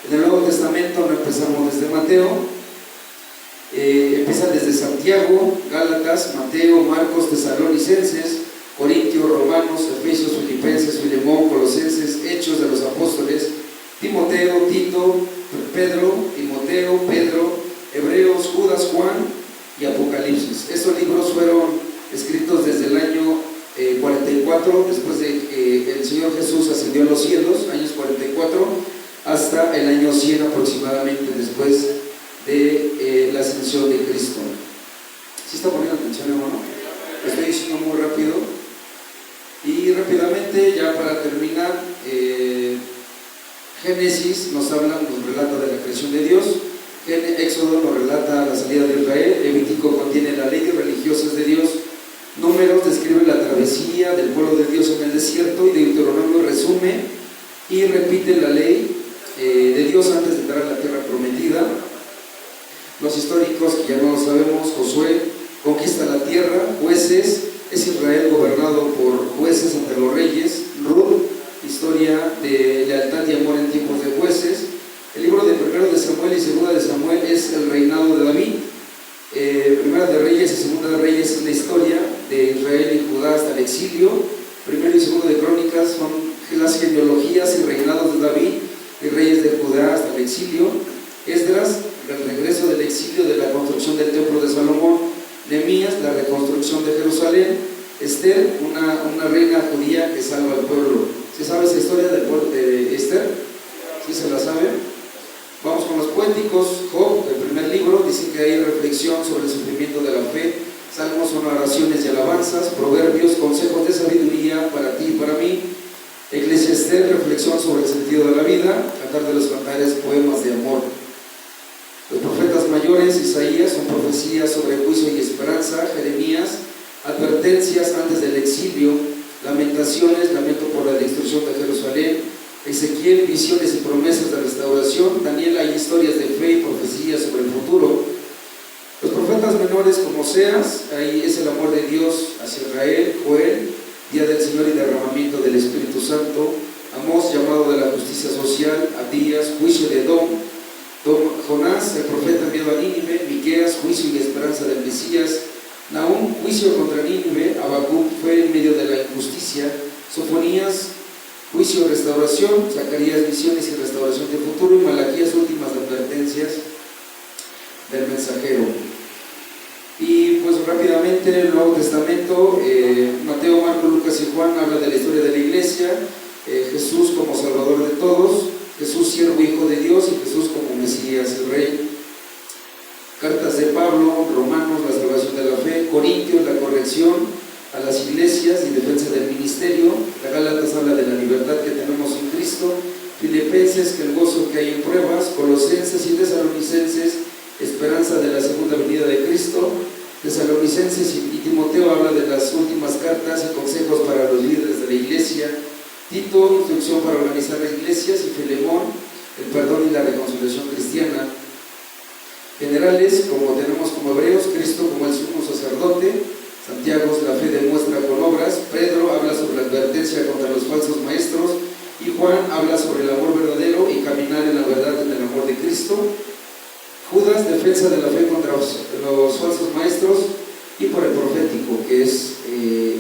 En el Nuevo Testamento no empezamos desde Mateo, empieza desde Santiago, Gálatas, Mateo, Marcos, Tesalonicenses, Corintios, Romanos, Efesios, Filipenses, Filemón, Colosenses, Hechos de los Apóstoles, Timoteo, Tito, Pedro, Hebreos, Judas, Juan y Apocalipsis. Estos libros fueron escritos desde el año 44, después de que el Señor Jesús ascendió a los cielos, años 44, hasta el año 100 aproximadamente, después de la ascensión de Cristo. ¿Sí está poniendo atención, hermano? Lo estoy diciendo muy rápido. Y rápidamente, ya para terminar, Génesis nos relata de la creación de Dios. Éxodo nos relata la salida de Israel. Levítico contiene las leyes religiosas de Dios. Números describe la travesía del pueblo de Dios en el desierto. Y Deuteronomio resume y repite la ley de Dios antes de entrar a la tierra prometida. Los históricos, que ya no lo sabemos, Josué conquista la tierra. Jueces, es Israel gobernado por jueces ante los reyes. Ruth, historia de lealtad y amor en tiempos de jueces. El libro de Primero de Samuel y segunda de Samuel es el reinado de David. Primera de Reyes y segunda de Reyes es la historia de Israel y Judá hasta el exilio. Primero y segundo de Crónicas son las genealogías y reinados de David y reyes de Judá hasta el exilio. Esdras, el regreso del exilio de la construcción del templo de Salomón. Nehemías, la reconstrucción de Jerusalén. Esther, una reina judía que salva al pueblo. ¿Se sabe esa historia del pueblo de Esther? ¿Sí se la sabe? Vamos con los poéticos. Job, el primer libro, dice que hay reflexión sobre el sufrimiento de la fe. Salmos son oraciones y alabanzas. Proverbios, consejos de sabiduría para ti y para mí. Eclesiastés, reflexión sobre el sentido de la vida. Cantar de los cantares, poemas de amor. Los profetas mayores, Isaías, son profecías sobre juicio y esperanza. Jeremías, advertencias antes del exilio. Lamentaciones, lamento por la destrucción de Jerusalén. Ezequiel, visiones y promesas de restauración. Daniel, hay historias de fe y profecías sobre el futuro. Los profetas menores como Oseas, ahí es el amor de Dios hacia Israel. Joel, día del Señor y derramamiento del Espíritu Santo. Amós, llamado de la justicia social. Abdías, juicio de Edom. Jonás, el profeta enviado a Nínive. Miqueas, juicio y esperanza del Mesías. Nahum, juicio contra Nínive. Habacuc, fue en medio de la injusticia. Sofonías, juicio y restauración. Zacarías, visiones y restauración de futuro. Y Malaquías, últimas advertencias del mensajero. Y pues rápidamente el Nuevo Testamento, Mateo, Marcos, Lucas y Juan habla de la historia de la iglesia. Jesús como Salvador de todos, Jesús siervo hijo de Dios y Jesús como Mesías el Rey. Cartas de Pablo, Romanos, la salvación de la fe. Corintios, la corrección a las iglesias y defensa del ministerio. La Gálatas habla de la libertad que tenemos en Cristo. Filipenses, que el gozo que hay en pruebas. Colosenses y Tesalonicenses, esperanza de la segunda venida de Cristo. Tesalonicenses y Timoteo habla de las últimas cartas y consejos para los líderes de la iglesia. Tito, instrucción para organizar las iglesias. Y Filemón, el perdón y la reconciliación cristiana. Generales, como tenemos como hebreos, Cristo como el sumo sacerdote. Santiago, la fe demuestra con obras. Pedro habla sobre la advertencia contra los falsos maestros. Y Juan habla sobre el amor verdadero y caminar en la verdad en el amor de Cristo. Judas, defensa de la fe contra los falsos maestros. Y por el profético, que es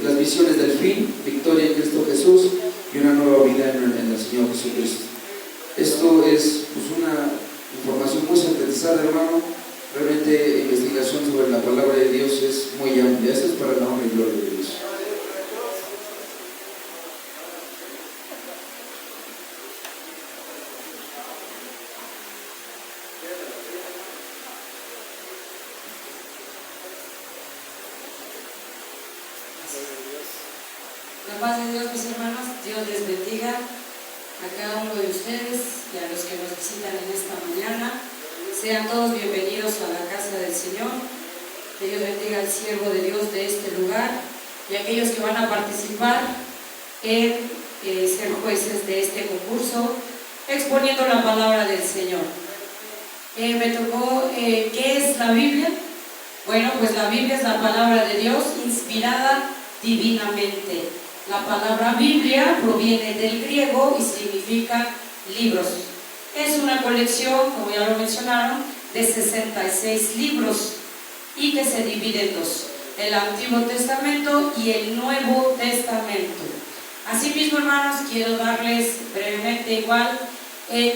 las visiones del fin, victoria en Cristo Jesús y una nueva vida en el Señor Jesucristo. Esto es pues, una información muy sintetizada, hermano. Realmente investigación sobre la palabra de Dios es muy amplia. Esto es para la honra y gloria de Dios. La paz de Dios, mis hermanos, Dios les bendiga a cada uno de ustedes y a los que nos visitan en esta mañana. Sean todos bienvenidos a la casa del Señor. Que Dios bendiga al siervo de Dios de este lugar y a aquellos que van a participar en ser jueces de este concurso, exponiendo la palabra del Señor. Me tocó, ¿qué es la Biblia? Bueno, pues la Biblia es la palabra de Dios inspirada divinamente. La palabra Biblia proviene del griego y significa libros. Es una colección, como ya lo mencionaron, de 66 libros y que se divide en dos: el Antiguo Testamento y el Nuevo Testamento. Asimismo, hermanos, quiero darles brevemente igual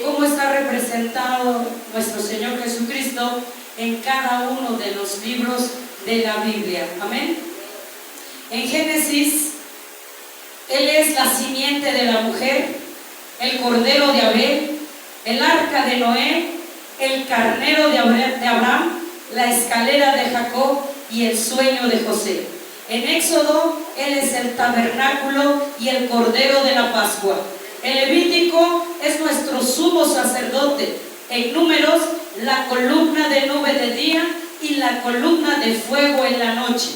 cómo está representado nuestro Señor Jesucristo en cada uno de los libros de la Biblia. Amén. En Génesis, Él es la simiente de la mujer, el cordero de Abel, el arca de Noé, el carnero de Abraham, la escalera de Jacob y el sueño de José. En Éxodo, Él es el tabernáculo y el cordero de la Pascua. En Levítico es nuestro sumo sacerdote. En Números, la columna de nube de día y la columna de fuego en la noche.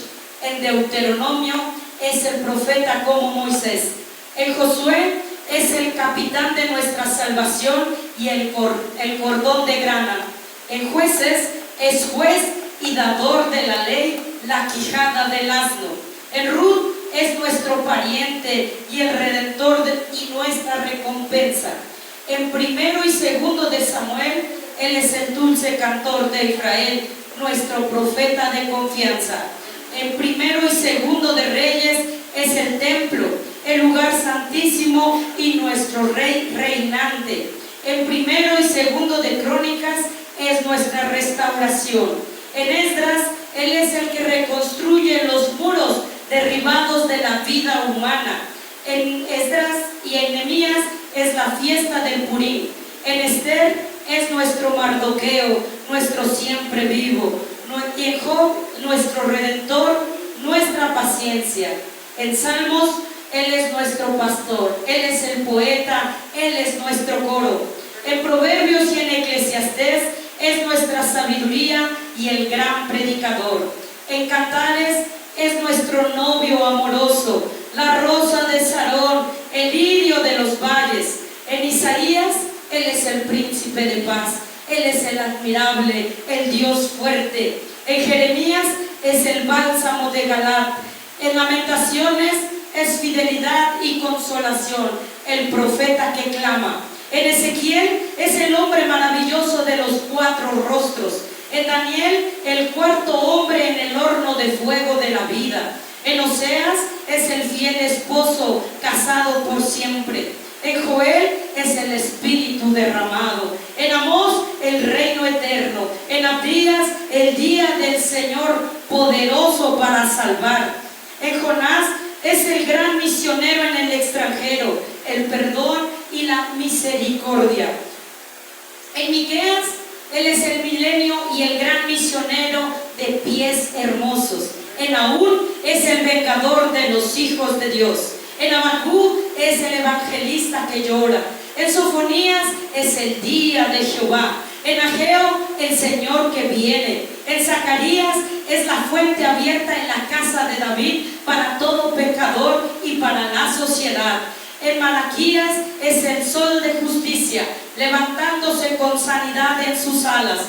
En Deuteronomio es el profeta como Moisés. En Josué es el capitán de nuestra salvación y el cordón de grana. En Jueces es juez y dador de la ley, la quijada del asno. En Ruth es nuestro pariente y el redentor y nuestra recompensa. En Primero y Segundo de Samuel, Él es el dulce cantor de Israel, nuestro profeta de confianza. En primero y segundo de Reyes es el templo, el lugar santísimo y nuestro rey reinante. En primero y segundo de Crónicas es nuestra restauración. En Esdras, Él es el que reconstruye los muros derribados de la vida humana. En Esdras y en Nehemías es la fiesta del Purim. En Esther es nuestro Mardoqueo, nuestro siempre vivo. Y en Job, nuestro Redentor, nuestra paciencia. En Salmos, Él es nuestro pastor, Él es el poeta, Él es nuestro coro. En Proverbios y en Eclesiastés es nuestra sabiduría y el gran predicador. En Cantares es nuestro novio amoroso, la rosa de Sarón, el lirio de los valles. En Isaías, Él es el príncipe de paz, Él es el admirable, el Dios fuerte. En Jeremías es el bálsamo de Galat. En Lamentaciones es fidelidad y consolación, el profeta que clama. En Ezequiel es el hombre maravilloso de los 4 rostros. En Daniel, el cuarto hombre en el horno de fuego de la vida. En Oseas es el fiel esposo casado por siempre. En Joel es el Espíritu derramado. En Amós, el reino eterno. En Abdías, el día del Señor poderoso para salvar. En Jonás es el gran misionero en el extranjero, el perdón y la misericordia. En Miqueas, Él es el milenio y el gran misionero de pies hermosos. En Nahum es el vengador de los hijos de Dios. En Habacuc es el evangelista que llora. En Sofonías es el día de Jehová. En Ageo, el Señor que viene. En Zacarías es la fuente abierta en la casa de David para todo pecador y para la sociedad. En Malaquías es el sol de justicia, levantándose con sanidad en sus alas.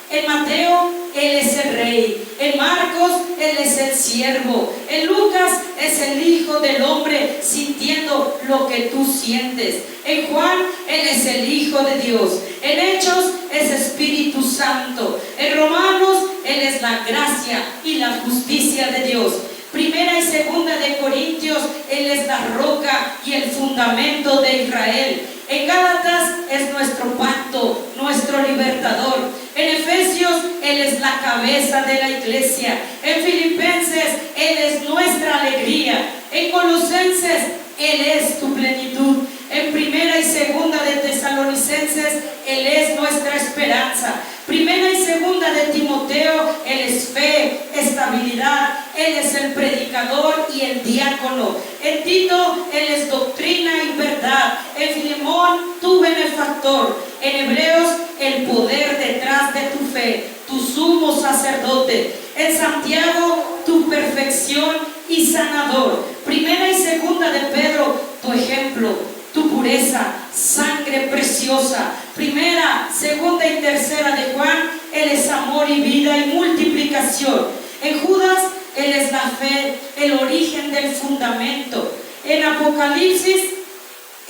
En Mateo, Él es el rey. En Marcos, Él es el siervo. En Lucas, es el Hijo del Hombre sintiendo lo que tú sientes. En Juan, Él es el Hijo de Dios. En Hechos, es Espíritu Santo. En Romanos, Él es la gracia y la justicia de Dios. Primera y segunda de Corintios, Él es la roca y el fundamento de Israel. En Gálatas es nuestro pacto, nuestro libertador. En Efesios, Él es la cabeza de la iglesia. En Filipenses, Él es nuestra alegría. En Colosenses, Él es tu plenitud. En primera y segunda de Tesalonicenses, Él es nuestra esperanza. Primera y segunda de Timoteo, Él es fe, estabilidad, Él es el predicador y el diácono. En Tito, Él es doctrina y verdad. En Filemón, tu benefactor. En Hebreos, el poder detrás de tu fe, tu sumo sacerdote. En Santiago, tu perfección y sanador. Primera y segunda de Pedro, tu ejemplo, tu pureza, sangre preciosa. Primera, segunda y tercera de Juan, Él es amor y vida y multiplicación. En Judas, Él es la fe, el origen del fundamento. En Apocalipsis,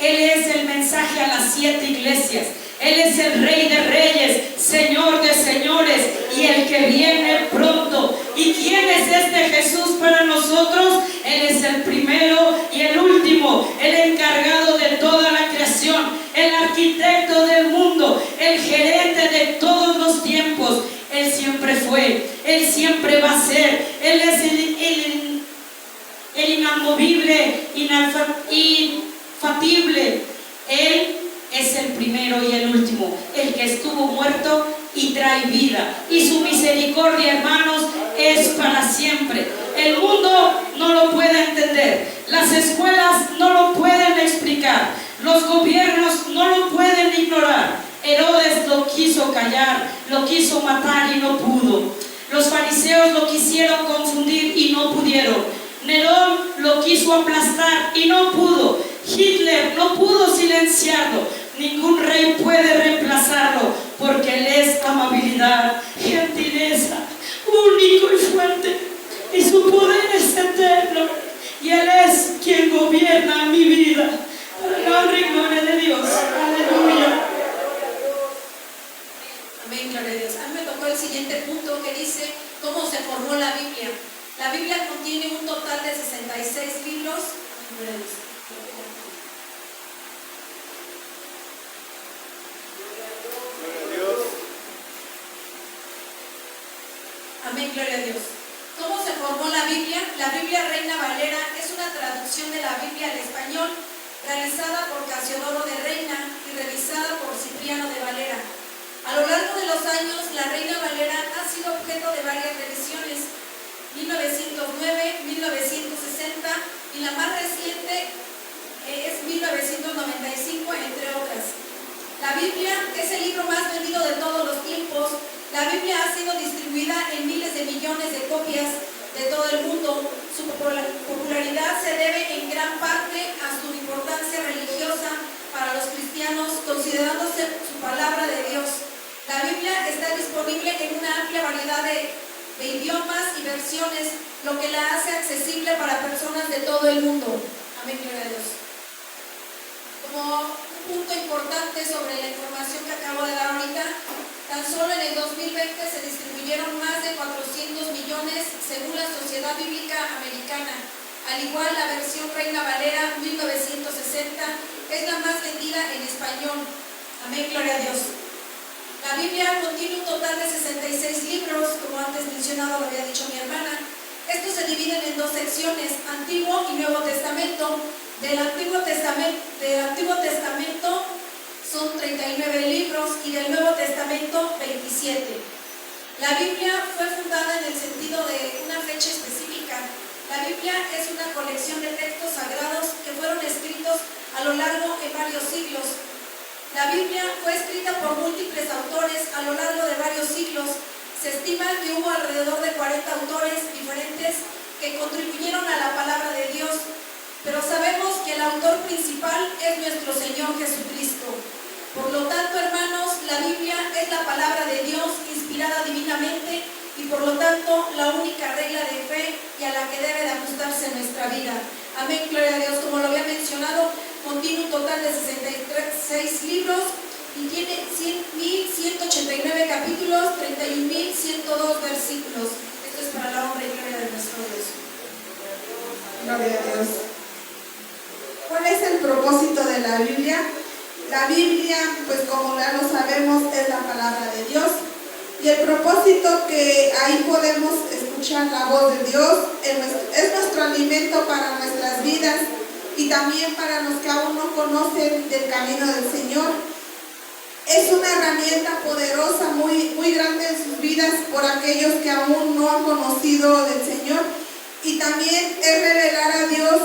Él es el mensaje a las 7 iglesias. Él es el Rey de Reyes, Señor de Señores y el que viene pronto. ¿Y quién es este Jesús para nosotros? Él es el primero y el último, el encargado de toda la creación, el arquitecto del mundo, el gerente de todos los tiempos. Él siempre fue, Él siempre va a ser. Él es el inamovible, infatible. Él es el primero y el último, el que estuvo muerto y trae vida. Y su misericordia, hermanos, es para siempre. El mundo no lo puede entender. Las escuelas no lo pueden explicar. Los gobiernos no lo pueden ignorar. Herodes lo quiso callar, lo quiso matar y no pudo. Los fariseos lo quisieron confundir y no pudieron. Nerón lo quiso aplastar y no pudo. Hitler no pudo silenciarlo. Ningún rey puede reemplazarlo, porque Él es amabilidad, gentileza, único y fuerte, y su poder es eterno, y Él es quien gobierna mi vida, para la honra y gloria de Dios. Aleluya. Amén, gloria a Dios. A mí me tocó el siguiente punto que dice cómo se formó la Biblia. La Biblia contiene un total de 66 libros. Gloria a Dios. Amén, gloria a Dios. ¿Cómo se formó la Biblia? La Biblia Reina Valera es una traducción de la Biblia al español realizada por Casiodoro de Reina y revisada por Cipriano de Valera. A lo largo de los años, la Reina Valera ha sido objeto de varias revisiones, 1909, 1960 y la más reciente es 1995, entre otras. La Biblia es el libro más vendido de todos los tiempos. La Biblia ha sido distribuida en miles de millones de copias de todo el mundo. Su popularidad se debe en gran parte a su importancia religiosa para los cristianos, considerándose su palabra de Dios. La Biblia está disponible en una amplia variedad de idiomas y versiones, lo que la hace accesible para personas de todo el mundo. Amén, gloria a Dios. Como un punto importante sobre la información que acabo de dar ahorita, tan solo en el 2020 se distribuyeron más de 400 millones según la Sociedad Bíblica Americana. Al igual, la versión Reina Valera 1960 es la más vendida en español. Amén, gloria a Dios. La Biblia contiene un total de 66 libros, como antes mencionado lo había dicho mi hermana. Estos se dividen en dos secciones, Antiguo y Nuevo Testamento. Del Antiguo Testamento son 39 libros y del Nuevo Testamento 27. La Biblia fue fundada en el sentido de una fecha específica. La Biblia es una colección de textos sagrados que fueron escritos a lo largo de varios siglos. La Biblia fue escrita por múltiples autores a lo largo de varios siglos. Se estima que hubo alrededor de 40 autores diferentes que contribuyeron a la palabra de Dios, pero sabemos que el autor principal es nuestro Señor Jesucristo. Por lo tanto, hermanos, la Biblia es la palabra de Dios inspirada divinamente y por lo tanto la única regla de fe y a la que debe de ajustarse nuestra vida. Amén, gloria a Dios. Como lo había mencionado, contiene un total de 66 libros y tiene 1.189 capítulos, 31.102 versículos. Esto es para la honra y gloria de nuestro Dios. Gloria a Dios. ¿Cuál es el propósito de la Biblia? La Biblia, pues como ya lo sabemos, es la palabra de Dios. Y el propósito que ahí podemos escuchar la voz de Dios es nuestro alimento para nuestras vidas y también para los que aún no conocen del camino del Señor. Es una herramienta poderosa, muy grande en sus vidas por aquellos que aún no han conocido del Señor. Y también es revelar a Dios,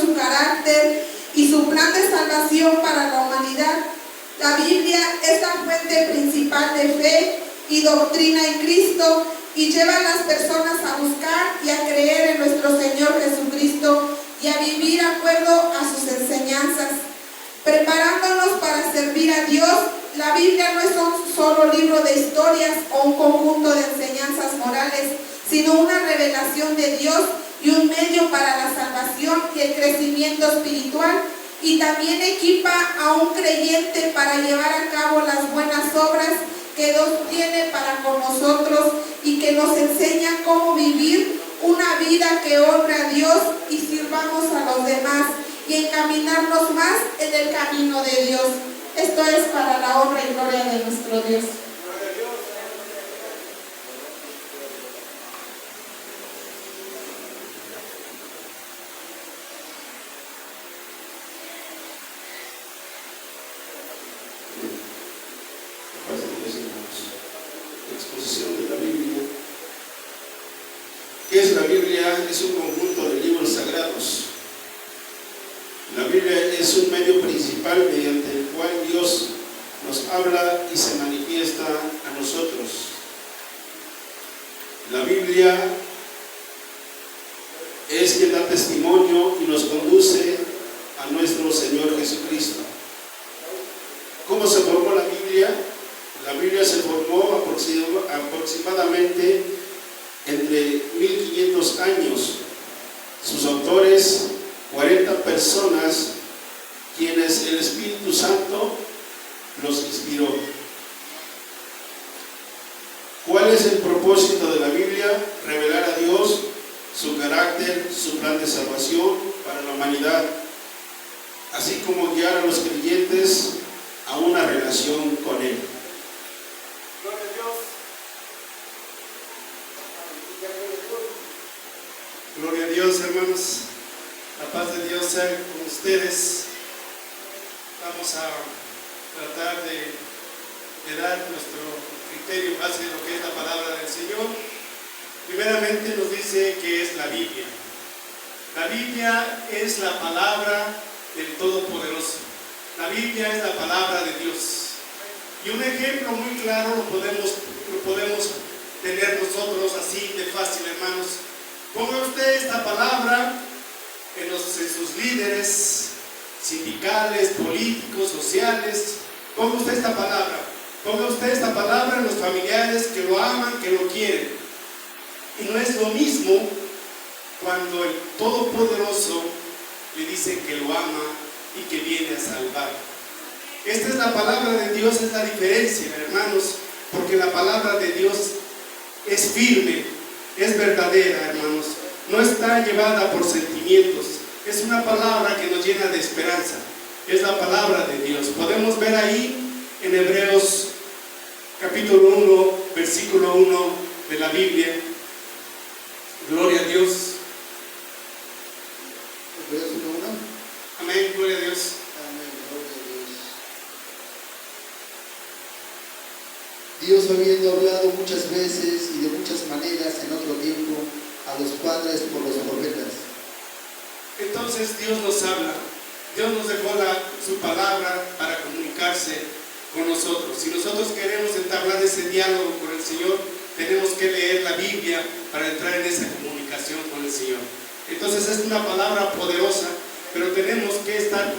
su carácter y su plan de salvación para la humanidad. La Biblia es la fuente principal de fe y doctrina en Cristo y lleva a las personas a buscar y a creer en nuestro Señor Jesucristo y a vivir de acuerdo a sus enseñanzas, preparándonos para servir a Dios. La Biblia no es un solo libro de historias o un conjunto de enseñanzas morales, sino una revelación de Dios y un medio para la salvación y el crecimiento espiritual, y también equipa a un creyente para llevar a cabo las buenas obras que Dios tiene para con nosotros y que nos enseña cómo vivir una vida que honre a Dios y sirvamos a los demás y encaminarnos más en el camino de Dios. Esto es para la honra y gloria de nuestro Dios. Exposición de la Biblia. ¿Qué es la Biblia? Es un conjunto de libros sagrados. La Biblia es un medio principal mediante el cual Dios nos habla y se manifiesta a nosotros. La Biblia es quien da testimonio y nos conduce a nuestro Señor Jesucristo. ¿Cómo se formó la Biblia? La Biblia se formó aproximadamente entre 1500 años. Sus autores, 40 personas, quienes el Espíritu Santo los inspiró. ¿Cuál es el propósito de la Biblia? Revelar a Dios, su carácter, su plan de salvación para la humanidad, así como guiar a los creyentes a una relación con Él. Gloria a Dios. Gloria a Dios, hermanos. La paz de Dios sea con ustedes. Vamos a tratar de dar nuestro criterio en base a lo que es la palabra del Señor. Primeramente nos dice que es la Biblia. La Biblia es la palabra del Todopoderoso. La Biblia es la palabra de Dios. Y un ejemplo muy claro lo podemos tener nosotros así de fácil, hermanos. Ponga usted esta palabra en sus líderes sindicales, políticos, sociales. Ponga usted esta palabra. Ponga usted esta palabra en los familiares que lo aman, que lo quieren. Y no es lo mismo cuando el Todopoderoso le dice que lo ama y que viene a salvar. Esta es la palabra de Dios, es la diferencia, hermanos, porque la palabra de Dios es firme, es verdadera, hermanos. No está llevada por sentimientos. Es una palabra que nos llena de esperanza. Es la palabra de Dios. Podemos ver ahí en Hebreos capítulo 1, versículo 1 de la Biblia. Gloria a Dios. Hebreos 1:1. Amén, gloria a Dios. Amén, gloria a Dios. Dios, habiendo hablado muchas veces y de muchas maneras en otro tiempo a los padres por los profetas. Entonces Dios nos habla. Dios nos dejó su palabra para comunicarse con nosotros. Si nosotros queremos entablar ese diálogo con el Señor, tenemos que leer la Biblia para entrar en esa comunicación con el Señor. Entonces es una palabra poderosa, pero tenemos que estar,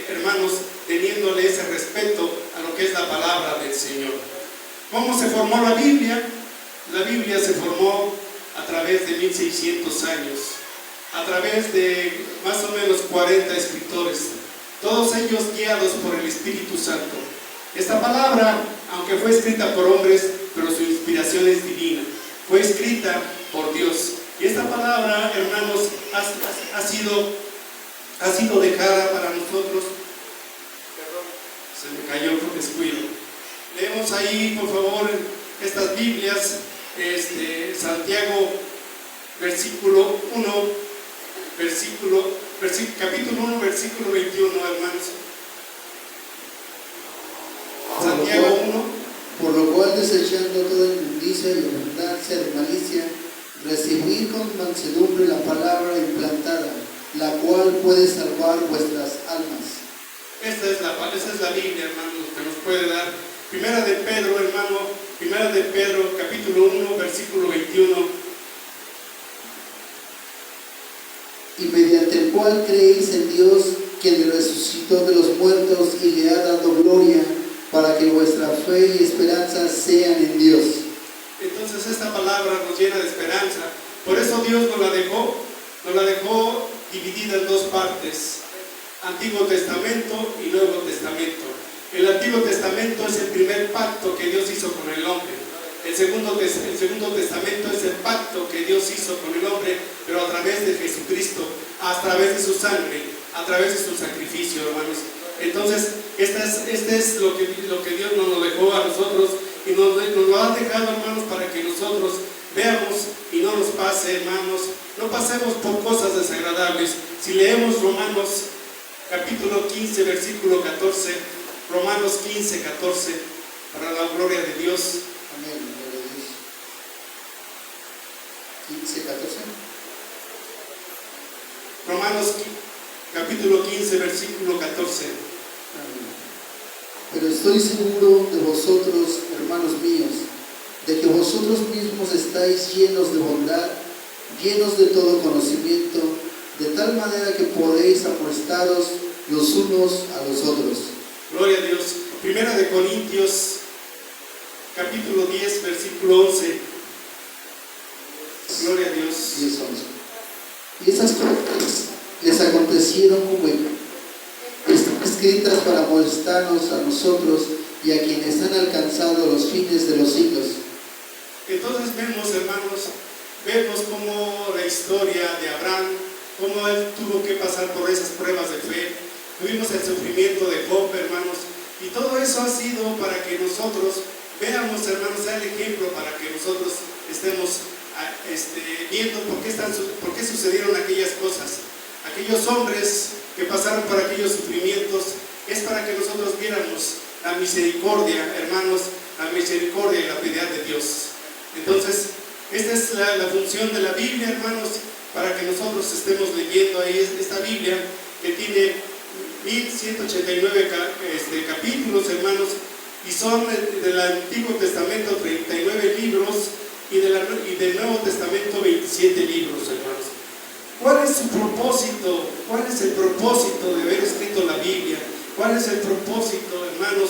hermanos, teniéndole ese respeto a lo que es la palabra del Señor. ¿Cómo se formó la Biblia? La Biblia se formó a través de 1600 años, a través de más o menos 40 escritores, todos ellos guiados por el Espíritu Santo. Esta palabra, aunque fue escrita por hombres, pero su inspiración es divina, fue escrita por Dios. Y esta palabra, hermanos, ha sido dejada para nosotros. Se me cayó por descuido. Leemos ahí, por favor, estas Biblias, Santiago, versículo 1, capítulo 1, versículo 21, hermanos. Santiago 1. Por lo cual, desechando toda inmundicia y abundancia de malicia, recibid con mansedumbre la palabra implantada, la cual puede salvar vuestras almas. Esa es la Biblia, hermanos, que nos puede dar. Primera de Pedro, hermano, Primera de Pedro, capítulo 1, versículo 21. Y mediante el cual creéis en Dios, quien le resucitó de los muertos y le ha dado gloria, para que vuestra fe y esperanza sean en Dios. Entonces esta palabra nos llena de esperanza. Por eso Dios nos la dejó dividida en dos partes: Antiguo Testamento y Nuevo Testamento. El Antiguo Testamento es el primer pacto que Dios hizo con el hombre. El segundo Testamento es el pacto que Dios hizo con el hombre, pero a través de Jesucristo, a través de su sangre, a través de su sacrificio, hermanos. Entonces, este es lo que Dios nos dejó a nosotros, y nos lo ha dejado, hermanos, para que nosotros veamos y no nos pase, hermanos, no pasemos por cosas desagradables. Si leemos Romanos capítulo 15, versículo 14, Romanos 15, 14, para la gloria de Dios. Amén, gloria a Dios. 15, 14. Romanos capítulo 15, versículo 14. Pero estoy seguro de vosotros, hermanos míos, de que vosotros mismos estáis llenos de bondad, llenos de todo conocimiento, de tal manera que podéis amonestaros los unos a los otros. Gloria a Dios. Primera de Corintios, capítulo 10, versículo 11. Gloria a Dios. 10, 11. Y esas cosas les acontecieron como está escritas para molestarnos a nosotros y a quienes han alcanzado los fines de los siglos. Entonces vemos, hermanos, vemos cómo la historia de Abraham, cómo él tuvo que pasar por esas pruebas de fe. Tuvimos el sufrimiento de Job, hermanos, y todo eso ha sido para que nosotros veamos, hermanos, sea el ejemplo para que nosotros estemos viendo por qué sucedieron aquellas cosas. Aquellos hombres que pasaron por aquellos sufrimientos es para que nosotros viéramos la misericordia, hermanos, la misericordia y la piedad de Dios. Entonces, esta es la función de la Biblia, hermanos, para que nosotros estemos leyendo ahí esta Biblia que tiene 1189 capítulos, hermanos, y son del Antiguo Testamento 39 libros y del Nuevo Testamento 27 libros, hermanos. ¿Cuál es su propósito? ¿Cuál es el propósito de haber escrito la Biblia? ¿Cuál es el propósito, hermanos,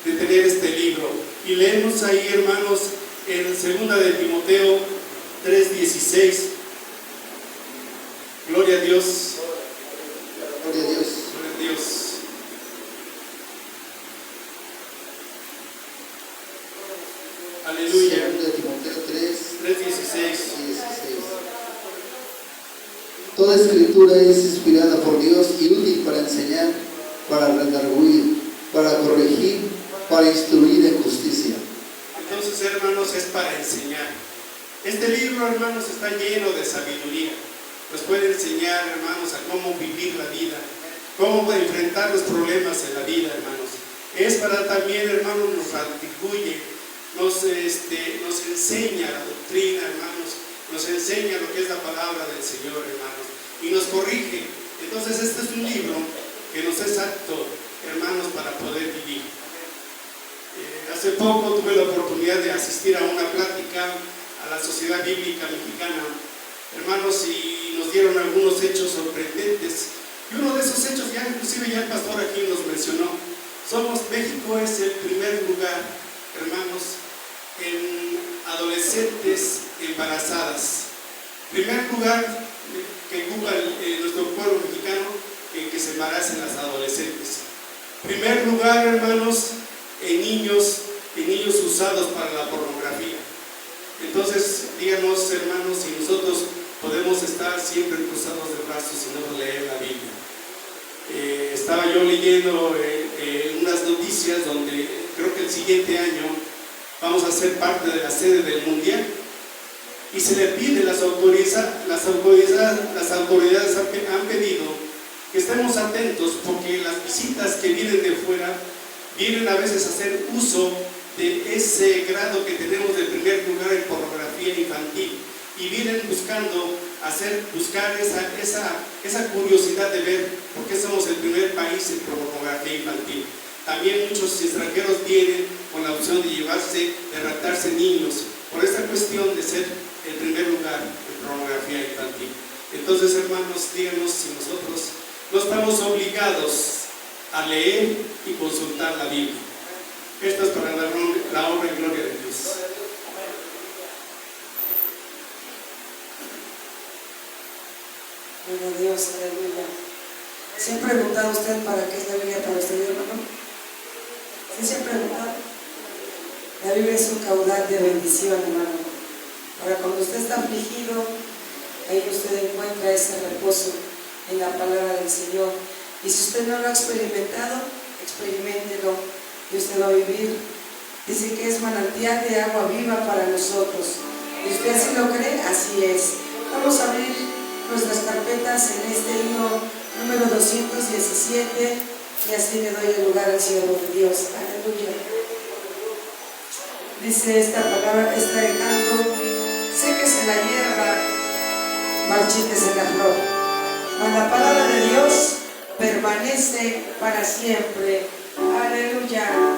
de tener este libro? Y leemos ahí, hermanos, en 2 de Timoteo 3:16. Gloria a Dios. Gloria a Dios. Gloria a Dios. Aleluya. 2 de Timoteo 3:16. Toda escritura es inspirada por Dios y útil para enseñar, para redarguir, para corregir, para instruir en justicia. Entonces, hermanos, es para enseñar. Este libro, hermanos, está lleno de sabiduría. Nos puede enseñar, hermanos, a cómo vivir la vida, cómo enfrentar los problemas en la vida, hermanos. Es para también, hermanos, nos redarguye, nos enseña la doctrina, hermanos, nos enseña lo que es la palabra del Señor, hermanos, y nos corrige. Entonces, este es un libro que nos es apto, hermanos, para poder vivir. Hace poco tuve la oportunidad de asistir a una plática a la Sociedad Bíblica Mexicana, hermanos, y nos dieron algunos hechos sorprendentes. Y uno de esos hechos, ya inclusive ya el pastor aquí nos mencionó, México es el primer lugar, hermanos, en adolescentes embarazadas. Primer lugar que ocupa nuestro pueblo mexicano en que se embaracen las adolescentes. Primer lugar, hermanos, en niños usados para la pornografía. Entonces, díganos, hermanos, si nosotros podemos estar siempre cruzados de brazos y no leer la Biblia. Estaba yo leyendo unas noticias donde creo que el siguiente año vamos a ser parte de la sede del Mundial y se le pide, las autoridades han pedido que estemos atentos porque las visitas que vienen de fuera vienen a veces a hacer uso de ese grado que tenemos de primer lugar en pornografía infantil y vienen buscando buscar esa curiosidad de ver por qué somos el primer país en pornografía infantil. También muchos extranjeros vienen con la opción de raptarse niños por esta cuestión de ser el primer lugar en pornografía infantil. Entonces, hermanos, díganos si nosotros no estamos obligados a leer y consultar la Biblia. Esto es para la honra y gloria de Dios. Gloria a Dios, aleluya. ¿Se ha preguntado usted para qué es la Biblia para usted, hermano? ¿Sí se ha preguntado? La Biblia es un caudal de bendición, hermano. Para cuando usted está afligido, ahí usted encuentra ese reposo en la palabra del Señor. Y si usted no lo ha experimentado, experiméntelo y usted va a vivir. Dice que es manantial de agua viva para nosotros. ¿Y usted así lo cree? Así es. Vamos a abrir nuestras carpetas en este himno número 217 y así le doy el lugar al siervo de Dios. Aleluya. Dice esta palabra, este canto: séquese la hierba, marchítese la flor, mas la palabra de Dios permanece para siempre. Aleluya.